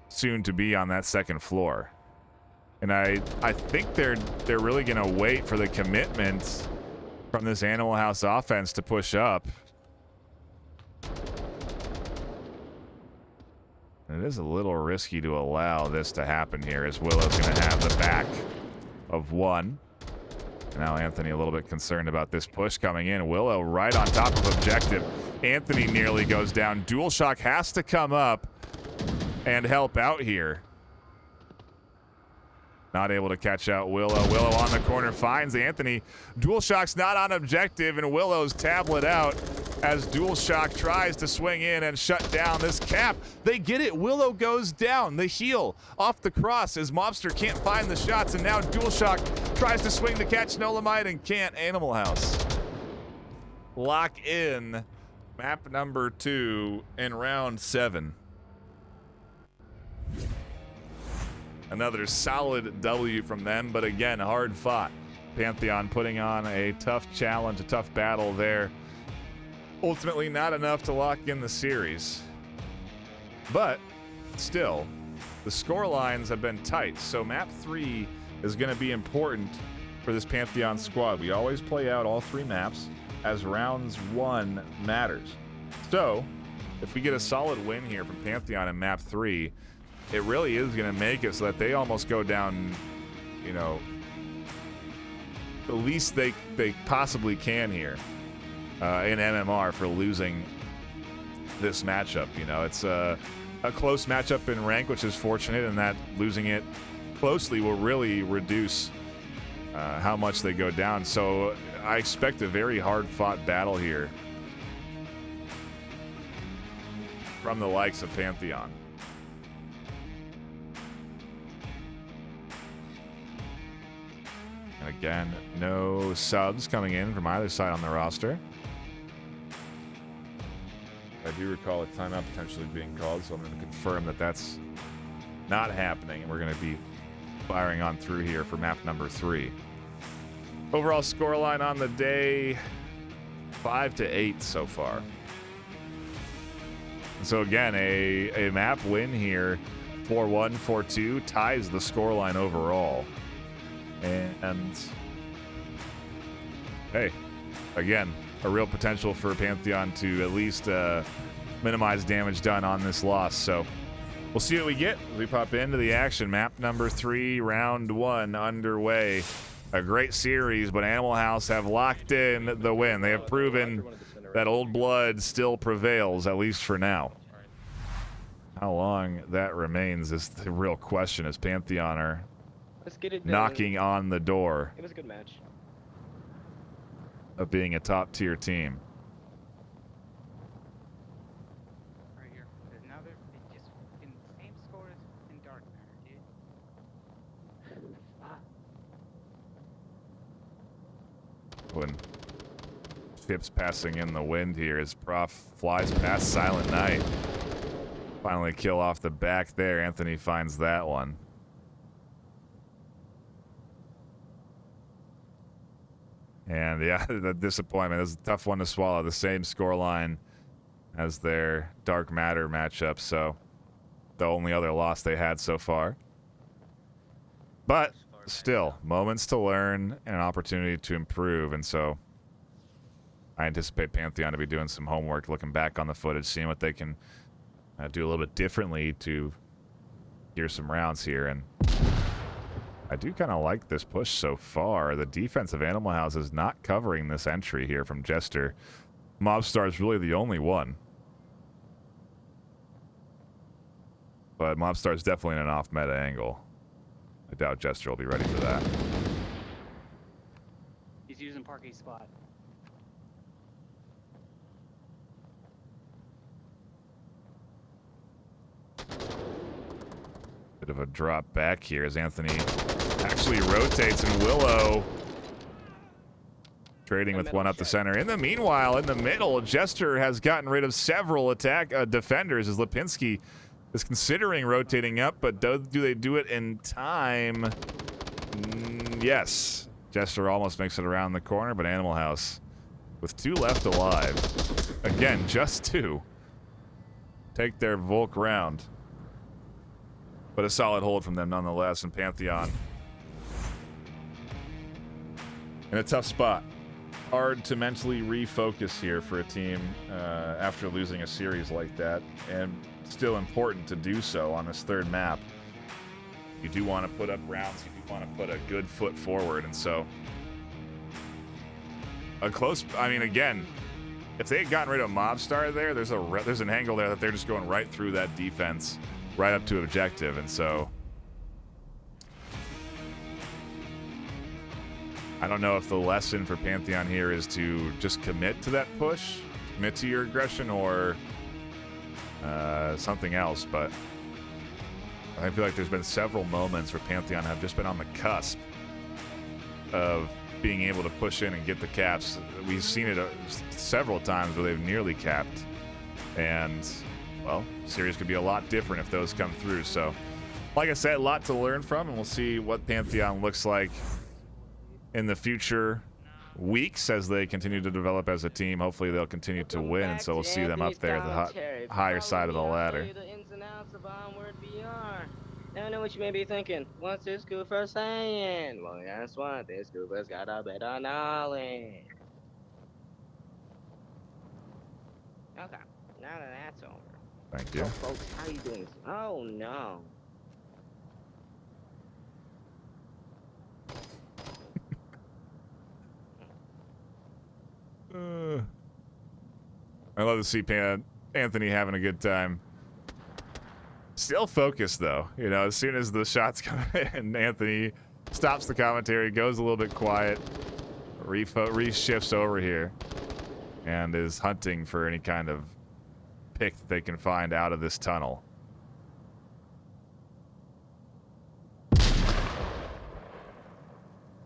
soon to be on that second floor. And I think they're really going to wait for the commitment from this Animal House offense to push up. It is a little risky to allow this to happen here, as Willow's going to have the back of one. Now Anthony a little bit concerned about this push coming in. Willow right on top of objective. Anthony nearly goes down. DualShock has to come up and help out here. Not able to catch out Willow. Willow on the corner finds Anthony. DualShock's not on objective, and Willow's tablet out as DualShock tries to swing in and shut down this cap. They get it. Willow goes down. The heel off the cross as Mobster can't find the shots, and now DualShock tries to swing to catch Nolamite and can't. Animal House lock in map number 2 in round 7. Another solid W from them, but again, hard fought. Pantheon putting on a tough challenge, a tough battle there. Ultimately, not enough to lock in the series. But still, the score lines have been tight, so map 3 is going to be important for this Pantheon squad. We always play out all 3 maps as rounds 1 matters. So, if we get a solid win here from Pantheon in map 3, it really is going to make it so that they almost go down, you know, the least they possibly can here in MMR for losing this matchup. You know, it's a close matchup in rank, which is fortunate, and that losing it closely will really reduce how much they go down. So I expect a very hard-fought battle here from the likes of Pantheon. And again, no subs coming in from either side on the roster. I do recall a timeout potentially being called, so I'm going to confirm that that's not happening, and we're going to be firing on through here for map number 3. Overall scoreline on the day, 5-8 so far. So again, a map win here, 4-1, 4-2, ties the scoreline overall. And hey, again, a real potential for Pantheon to at least minimize damage done on this loss. So we'll see what we get as we pop into the action. Map number 3, round 1 underway. A great series, but Animal House have locked in the win. They have proven that old blood still prevails, at least for now. How long that remains is the real question, as Pantheon are knocking on the door. It was a good match. Of being a top-tier team. Right here. There's another. They just in the same score as in Dark Matter, dude. When Tip's passing in the wind here as Prof flies past Silent Night. Finally kill off the back there. Anthony finds that one. And yeah, the disappointment is a tough one to swallow. The same scoreline as their Dark Matter matchup, so the only other loss they had so far. But still, moments to learn and an opportunity to improve, and so I anticipate Pantheon to be doing some homework, looking back on the footage, seeing what they can do a little bit differently to gear some rounds here. And I do kind of like this push so far. The defense of Animal House is not covering this entry here from Jester. Mobstar is really the only one. But Mobstar is definitely in an off-meta angle. I doubt Jester will be ready for that. He's using Parky's spot. Bit of a drop back here as Anthony actually rotates, and Willow trading with one up the center. In the meanwhile, in the middle, Jester has gotten rid of several defenders as Lipinski is considering rotating up, but do they do it in time? Yes. Jester almost makes it around the corner, but Animal House with 2 left alive. Again, just 2. Take their Volk round. But a solid hold from them nonetheless, and Pantheon in a tough spot. Hard to mentally refocus here for a team after losing a series like that, and still important to do so on this 3rd map. You do want to put up rounds, you do want to put a good foot forward, and so a close, I mean, again, if they had gotten rid of Mobstar there, there's an angle there that they're just going right through that defense, right up to objective, and so I don't know if the lesson for Pantheon here is to just commit to that push, commit to your aggression, or something else, but I feel like there's been several moments where Pantheon have just been on the cusp of being able to push in and get the caps. We've seen it several times where they've nearly capped, and well, series could be a lot different if those come through. So, like I said, a lot to learn from, and we'll see what Pantheon looks like in the future weeks as they continue to develop as a team. Hopefully they'll continue to win, and so we'll see them up there at the higher side of the ladder. The ins and outs of Onward VR. Now I know what you may be thinking. What's this Scooper saying? Well, guess what? This Scooper's got a bit of knowledge. Okay, now that that's over. Thank you. So, folks, how you doing? Oh, no. I love to see Anthony having a good time. Still focused, though. You know, as soon as the shots come in, Anthony stops the commentary, goes a little bit quiet, re-shifts over here, and is hunting for any kind of pick that they can find out of this tunnel.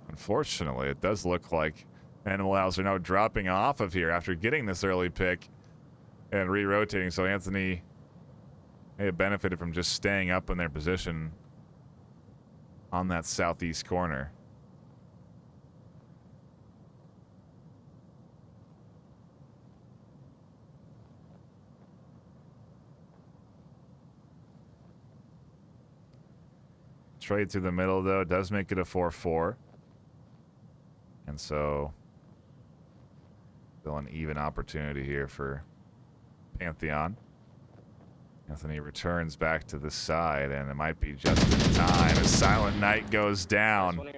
Unfortunately, it does look like Animal Owls are now dropping off of here after getting this early pick and re-rotating, so Anthony may have benefited from just staying up in their position on that southeast corner. Trade through the middle, though, does make it a 4-4. And so, still an even opportunity here for Pantheon. Anthony returns back to the side, and it might be just in time as Silent Night goes down.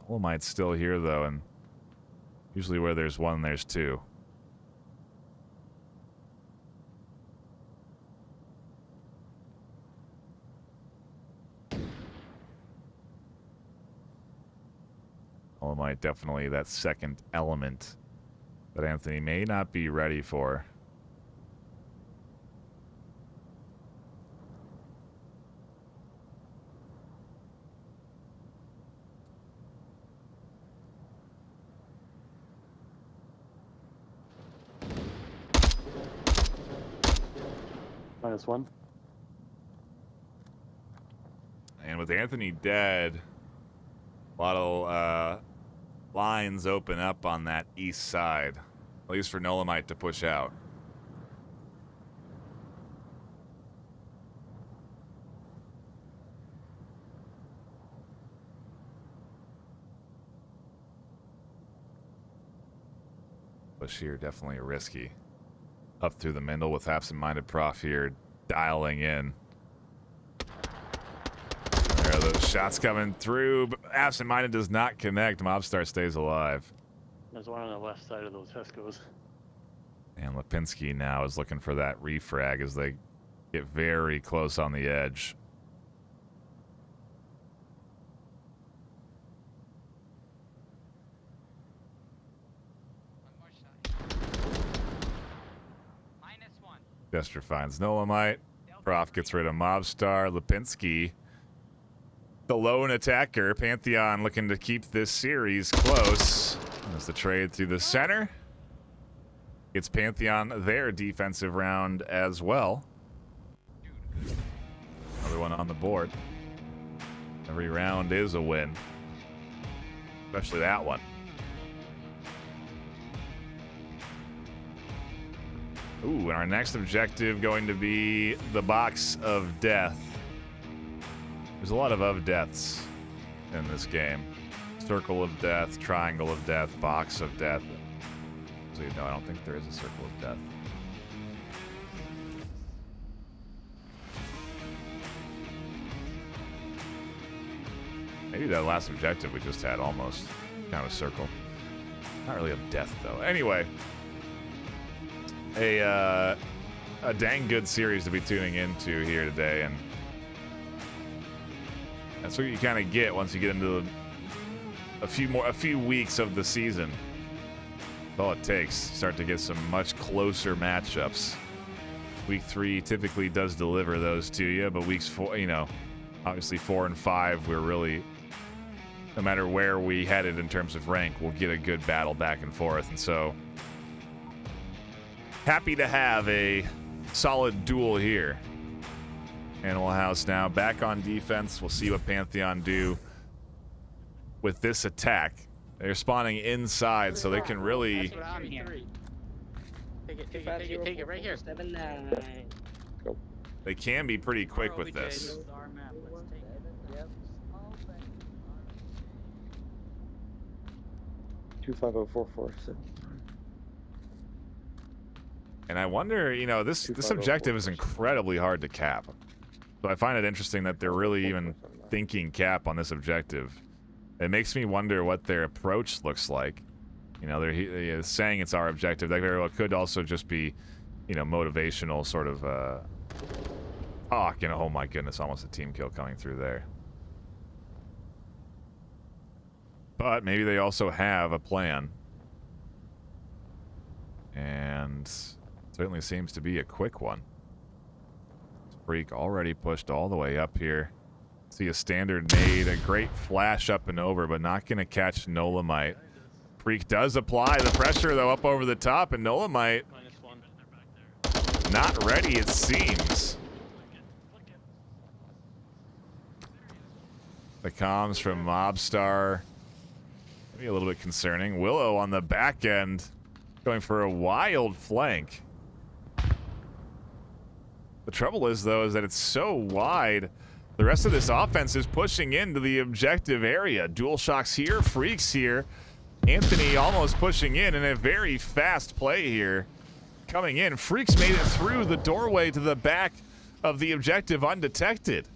Dolomite's still here, though, and usually where there's one, there's two. Dolomite definitely that second element that Anthony may not be ready for. -1. And with Anthony dead, a lot of lines open up on that east side, at least for Dolomite to push out. Push here definitely risky. Up through the middle with absent-minded Prof here dialing in. There are those shots coming through, but absent-minded does not connect. Mobstar stays alive. There's one on the left side of those Hescos. And Lipinski now is looking for that refrag as they get very close on the edge. One more shot. -1. Jester finds Dolomite. Prof gets rid of Mobstar. Lipinski, the lone attacker. Pantheon looking to keep this series close. As the trade through the center. It's Pantheon their defensive round as well. Another one on the board. Every round is a win. Especially that one. Ooh, and our next objective going to be the box of death. There's a lot of deaths in this game. Circle of death, triangle of death, box of death. So you know, I don't think there is a circle of death. Maybe that last objective we just had almost kind of a circle. Not really of death though. Anyway, a dang good series to be tuning into here today, and that's what you kind of get once you get into a few weeks of the season. That's all it takes. You start to get some much closer matchups. Week 3 typically does deliver those to you, but weeks 4, you know, obviously 4 and 5, we're really, no matter where we headed in terms of rank, we'll get a good battle back and forth. And so, happy to have a solid duel here. Animal House now back on defense. We'll see what Pantheon do with this attack. They're spawning inside, so they can really... That's what I'm hearing. Take it right here. 7-9. They can be pretty quick with this. Yep. 250447. And I wonder, you know, this objective is incredibly hard to cap. So I find it interesting that they're really even thinking cap on this objective. It makes me wonder what their approach looks like. You know, they're saying it's our objective. That very well could also just be, you know, motivational sort of talk. And oh my goodness, almost a team kill coming through there. But maybe they also have a plan. And certainly seems to be a quick one. Freak already pushed all the way up here. See a standard nade, a great flash up and over, but not going to catch Nolamite. Freak does apply the pressure, though, up over the top, and Nolamite not ready, it seems. The comms from Mobstar, maybe a little bit concerning. Willow on the back end, going for a wild flank. The trouble is, though, is that it's so wide. The rest of this offense is pushing into the objective area. Dual shocks here, Freaks here. Anthony almost pushing in a very fast play here. Coming in, Freaks made it through the doorway to the back of the objective undetected.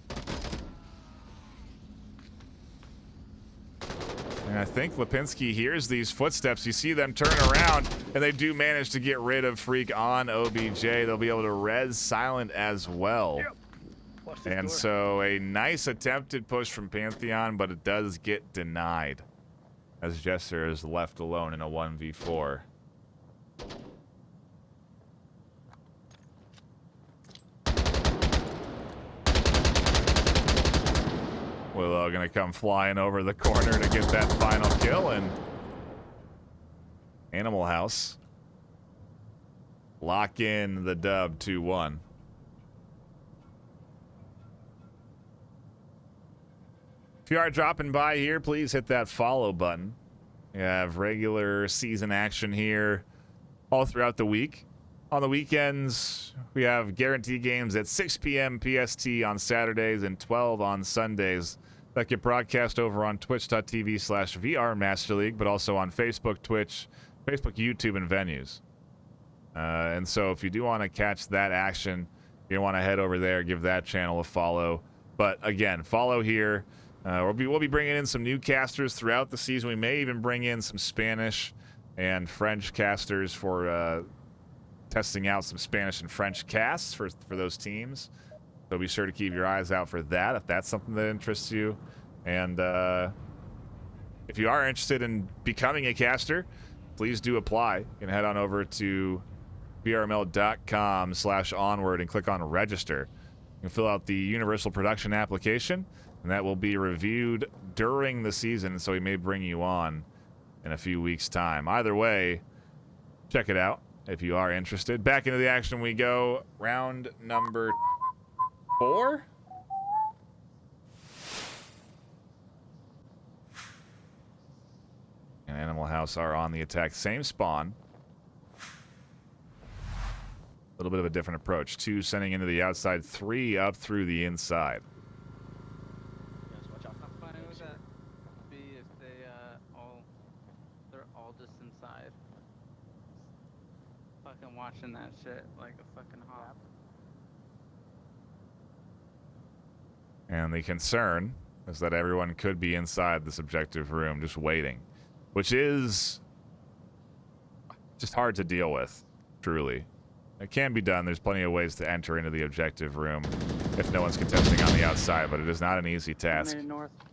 And I think Lipinski hears these footsteps. You see them turn around, and they do manage to get rid of Freak on OBJ. They'll be able to res Silent as well. And so a nice attempted push from Pantheon, but it does get denied as Jester is left alone in a 1v4. Willow gonna come flying over the corner to get that final kill, and Animal House lock in the dub 2-1. If you are dropping by here, please hit that follow button. We have regular season action here all throughout the week. On the weekends, we have guarantee games at 6 p.m. PST on Saturdays and 12 on Sundays. That get broadcast over on twitch.tv/VRMasterLeague, but also on Facebook, Twitch, Facebook, YouTube, and venues. And so if you do want to catch that action, you want to head over there, give that channel a follow. But again, follow here. We'll be bringing in some new casters throughout the season. We may even bring in some Spanish and French casters for testing out some Spanish and French casts for those teams. So be sure to keep your eyes out for that if that's something that interests you. And if you are interested in becoming a caster, please do apply. You can head on over to VRML.com/onward and click on register. You can fill out the universal production application, and that will be reviewed during the season, so we may bring you on in a few weeks' time. Either way, check it out if you are interested. Back into the action we go. Round number 4? And Animal House are on the attack. Same spawn. A little bit of a different approach. 2 sending into the outside, 3 up through the inside. How funny would that be if they're all just inside? Fucking watching that shit like a fucking hawk. And the concern is that everyone could be inside this objective room just waiting, which is just hard to deal with, truly. It can be done. There's plenty of ways to enter into the objective room if no one's contesting on the outside, but it is not an easy task.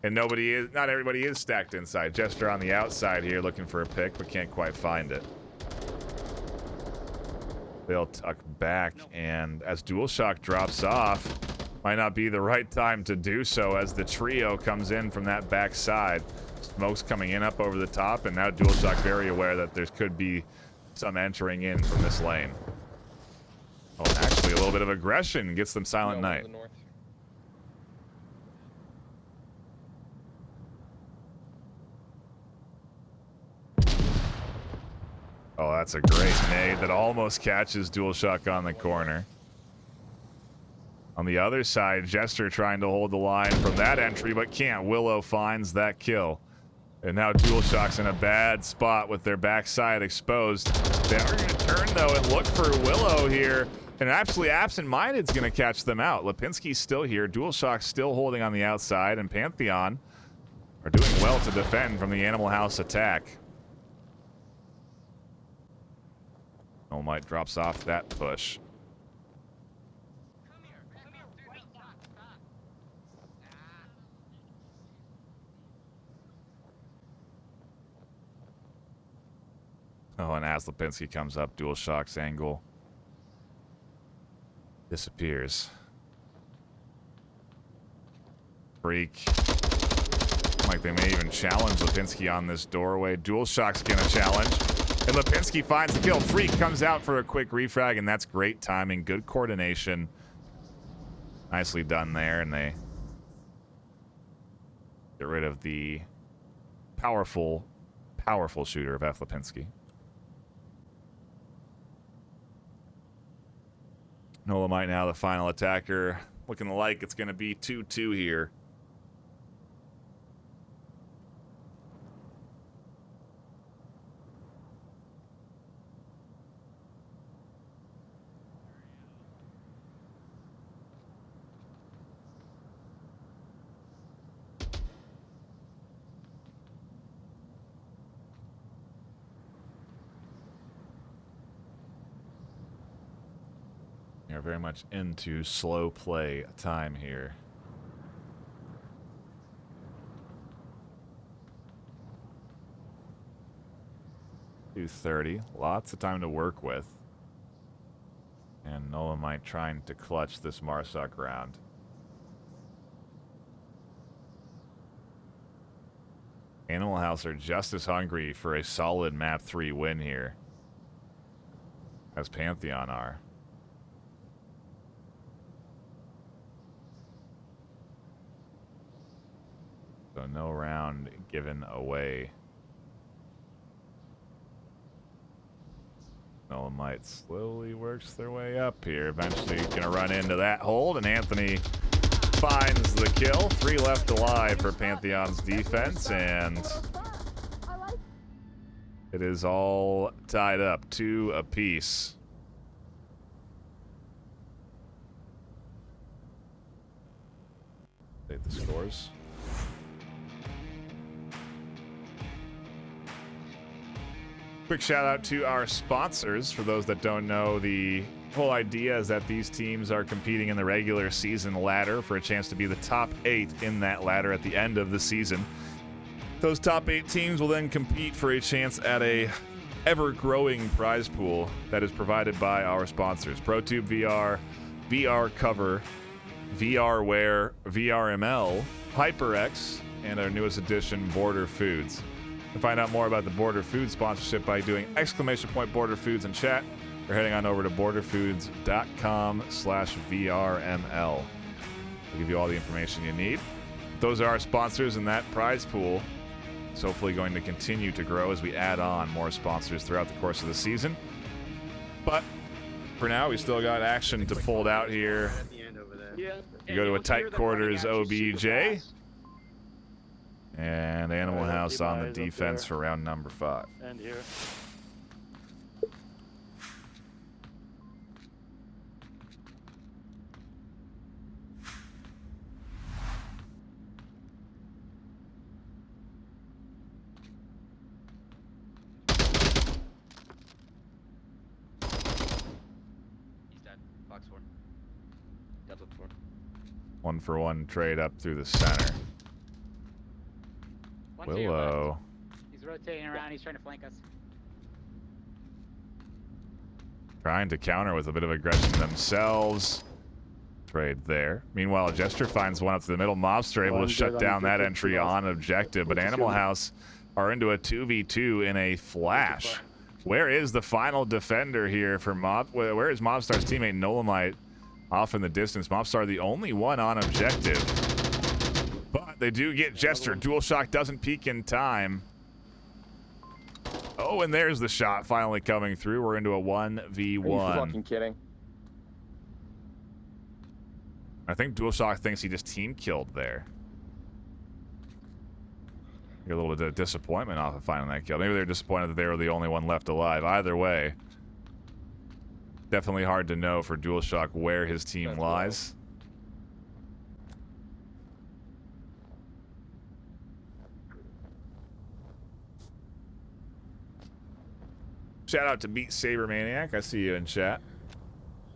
And not everybody is stacked inside. Jester on the outside here looking for a pick, but can't quite find it. They'll tuck back, and as DualShock drops off, might not be the right time to do so as the trio comes in from that back side. Smoke's coming in up over the top, and now DualShock very aware that there could be some entering in from this lane. Oh, actually a little bit of aggression gets them Silent Night. Oh, that's a great nade that almost catches DualShock on the corner. On the other side, Jester trying to hold the line from that entry, but can't. Willow finds that kill. And now DualShock's in a bad spot with their backside exposed. They are going to turn, though, and look for Willow here. And absolutely absent-minded's going to catch them out. Lipinski's still here. DualShock's still holding on the outside. And Pantheon are doing well to defend from the Animal House attack. Might drops off that push. Oh, and as Lipinski comes up, DualShock's angle disappears. Freak. Like they may even challenge Lipinski on this doorway. DualShock's gonna challenge. And Lipinski finds the kill. Freak comes out for a quick refrag, and that's great timing. Good coordination. Nicely done there, and they get rid of the powerful shooter of F. Lipinski. Nolamite now the final attacker. Looking like it's going to be 2-2 here. You're very much into slow play time here. .230, lots of time to work with. And Nolamite trying to clutch this Marsoc round. Animal House are just as hungry for a solid map 3 win here as Pantheon are. So no round given away. Nolamite slowly works their way up here. Eventually gonna run into that hold, and Anthony finds the kill. 3 left alive for Pantheon's defense, and it is all tied up, 2 apiece. Take the scores. Quick shout out to our sponsors. For those that don't know, the whole idea is that these teams are competing in the regular season ladder for a chance to be the top 8 in that ladder at the end of the season. Those top 8 teams will then compete for a chance at a ever-growing prize pool that is provided by our sponsors: ProTube VR, VR Cover, VRWare, VRML, HyperX, and our newest addition, Border Foods. To find out more about the Border Foods sponsorship by doing !Border Foods in chat, or heading on over to borderfoods.com/VRML. We'll give you all the information you need. Those are our sponsors, and that prize pool is hopefully going to continue to grow as we add on more sponsors throughout the course of the season. But for now, we still got action to fold out here. You go to a tight quarters OBJ. And Animal House on the defense for round number 5. And here. He's dead. Box 4. Double 4. 1-for-1 trade up through the center. Willow. He's rotating around. He's trying to flank us. Trying to counter with a bit of aggression themselves. Trade there. Meanwhile, Jester finds one up to the middle. Mobster able to shut down that entry on objective, but Animal House are into a 2v2 in a flash. Where is the final defender here for Mob? Where is Mobstar's teammate Nolamite off in the distance? Mobstar the only one on objective. But they do get Jester. DualShock doesn't peek in time. Oh, and there's the shot finally coming through. We're into a 1v1. Are you fucking kidding? I think DualShock thinks he just team killed there. Get a little bit of disappointment off of finding that kill. Maybe they're disappointed that they were the only one left alive. Either way, definitely hard to know for DualShock where his team lies. Shout out to Beat Saber Maniac. I see you in chat.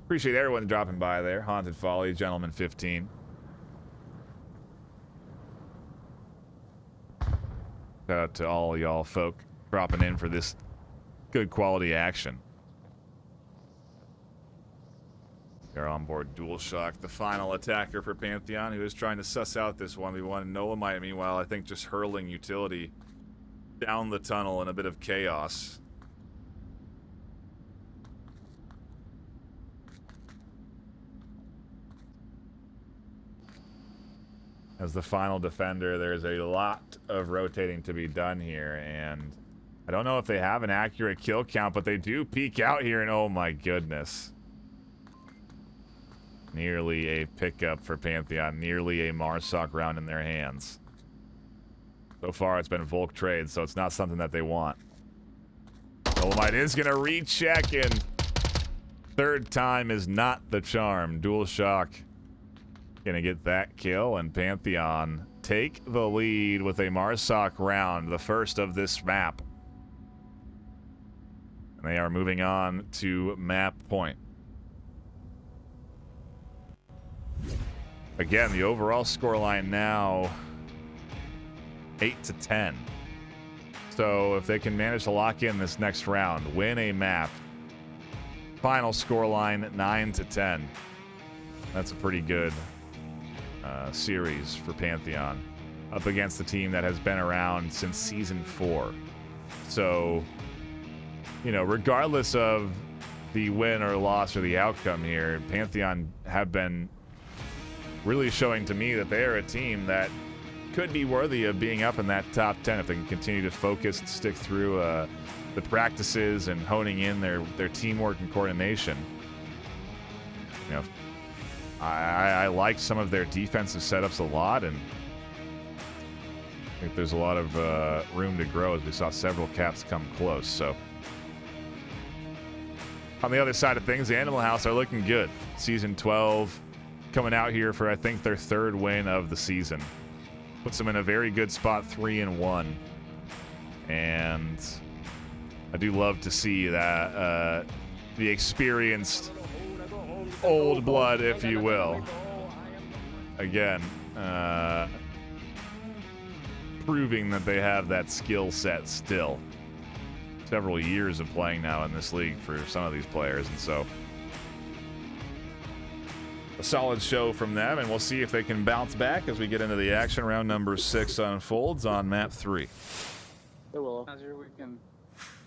Appreciate everyone dropping by there. Haunted Folly, Gentleman 15. Shout out to all y'all folk dropping in for this good quality action. They're on board DualShock, the final attacker for Pantheon, who is trying to suss out this 1v1. Noah might, meanwhile, I think just hurling utility down the tunnel in a bit of chaos. As the final defender, there's a lot of rotating to be done here, and I don't know if they have an accurate kill count, but they do peek out here, and oh my goodness. Nearly a pickup for Pantheon, nearly a Marsoc round in their hands. So far, it's been Volk trade, so it's not something that they want. Dolomite is going to recheck, and third time is not the charm. DualShock gonna get that kill, and Pantheon take the lead with a Marsoc round, the first of this map. And they are moving on to map point. Again, the overall scoreline now 8-10. So if they can manage to lock in this next round, win a map, final scoreline 9-10. That's a pretty good series for Pantheon up against the team that has been around since season 4. So, you know, regardless of the win or loss or the outcome here, Pantheon have been really showing to me that they are a team that could be worthy of being up in that top 10 if they can continue to focus and stick through the practices and honing in their teamwork and coordination. You know, I like some of their defensive setups a lot, and I think there's a lot of room to grow as we saw several caps come close. So on the other side of things, the Animal House are looking good. Season 12 coming out here for, I think, their third win of the season. Puts them in a very good spot, 3-1. And I do love to see that the experienced old blood, if you will, again, proving that they have that skill set still. Several years of playing now in this league for some of these players, and so a solid show from them, and we'll see if they can bounce back as we get into the action. Round number 6 unfolds on map 3. It will. How's your weekend?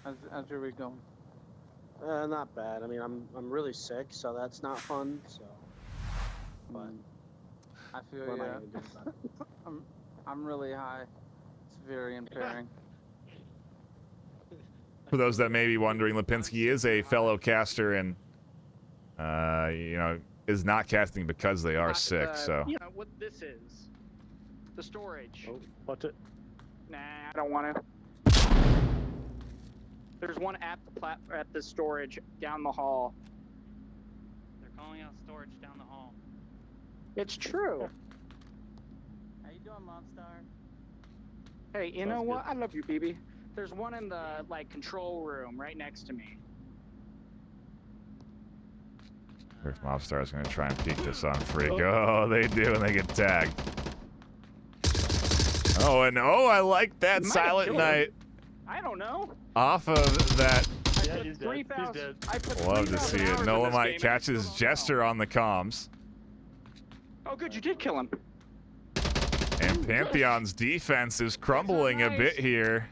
How's your week going? Not bad. I mean, I'm really sick, so that's not fun. So, but I feel what am I yeah. gonna do about it? I'm really high. It's very impairing. For those that may be wondering, Lipinski is a fellow caster and, you know, is not casting because they are sick, so. You know what this is? The storage. Oh, watch it. Nah, I don't want to. There's one at the storage down the hall. They're calling out storage down the hall. It's true. How you doing, Monstar? Hey, you Sounds know what? good. I love you, BB. There's one in the control room right next to me. If Mobstar is going to try and peek this on Freak. Oh, they do, and they get tagged. Oh, and oh, I like that Silent Night. I don't know. Off of that. Yeah, he's dead. He's dead. I put Love to 3,000 see it. hours in Noah this might game, catch and I his still don't know. Jester on the comms. Oh, good, you did kill him. And Pantheon's defense is crumbling a bit here.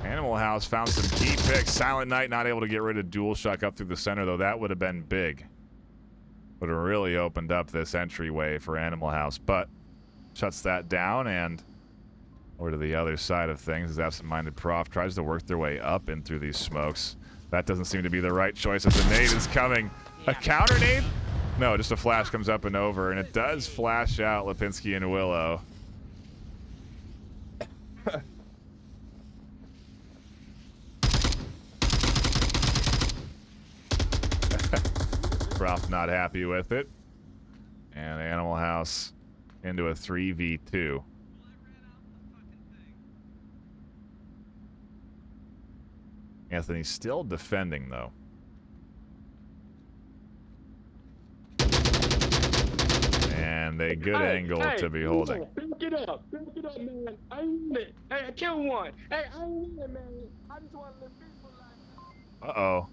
Animal House found some key picks. Silent Night not able to get rid of DualShock up through the center, though. That would have been big. Would have really opened up this entryway for Animal House, but shuts that down, and Over to the other side of things as absent-minded prof tries to work their way up in through these smokes. That doesn't seem to be the right choice as the nade is coming. A counter nade? No, just a flash comes up and over, and it does flash out Lipinski and Willow. Prof not happy with it. And Animal House into a 3v2. Anthony's still defending, though. And a good angle to be holding. Back it up, man. I ain't it. Hey, I killed one. Hey, I ain't it, man. I just want to live peaceful life. Uh-oh.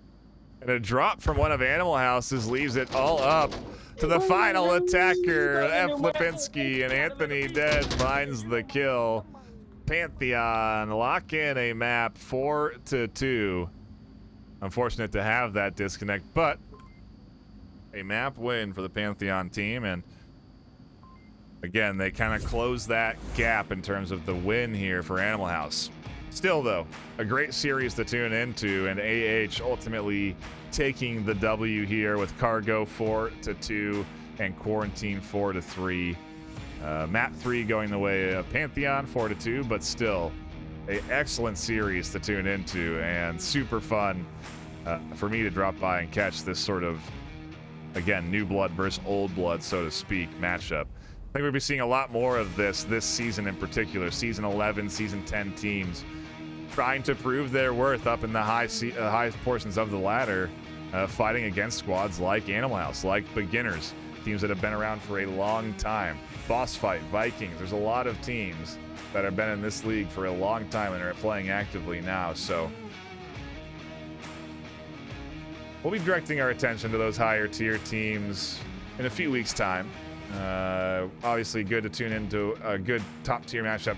And a drop from one of Animal House's leaves it all up to the final attacker, F. Lipinski, and Anthony dead finds the kill. Pantheon lock in a map 4-2. Unfortunate to have that disconnect, but a map win for the Pantheon team, and again, they kind of close that gap in terms of the win here for Animal House. Still, though, a great series to tune into, and AH ultimately taking the W here with Cargo 4-2 and Quarantine 4-3. Map 3 going the way of Pantheon 4-2, but still an excellent series to tune into and super fun for me to drop by and catch this sort of, again, new blood versus old blood, so to speak, matchup. I think we'll be seeing a lot more of this season in particular. Season 11, Season 10 teams trying to prove their worth up in the highest portions of the ladder, fighting against squads like Animal House, like Beginners, teams that have been around for a long time. Boss Fight, Vikings. There's a lot of teams that have been in this league for a long time and are playing actively now. So we'll be directing our attention to those higher tier teams in a few weeks' time. Obviously, good to tune into a good top tier matchup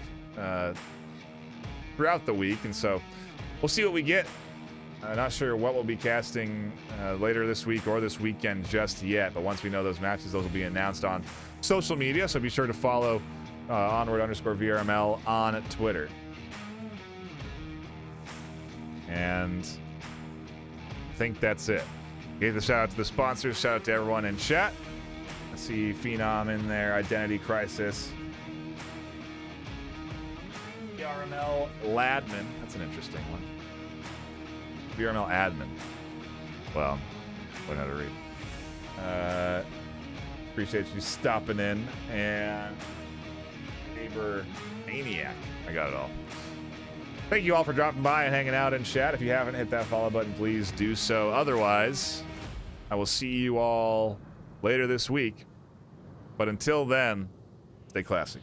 throughout the week, and so we'll see what we get. Not sure what we'll be casting later this week or this weekend just yet, but once we know those matches, those will be announced on social media, so be sure to follow Onward_VRML on Twitter. And I think that's it. Gave the shout out to the sponsors, shout out to everyone in chat. I see Phenom in there, Identity Crisis. VRML Ladman, that's an interesting one. VRML Admin. Well, I don't know how to read. Appreciate you stopping in. And Neighbor Maniac. I got it all. Thank you all for dropping by and hanging out in chat. If you haven't hit that follow button, please do so. Otherwise, I will see you all later this week. But until then, stay classy.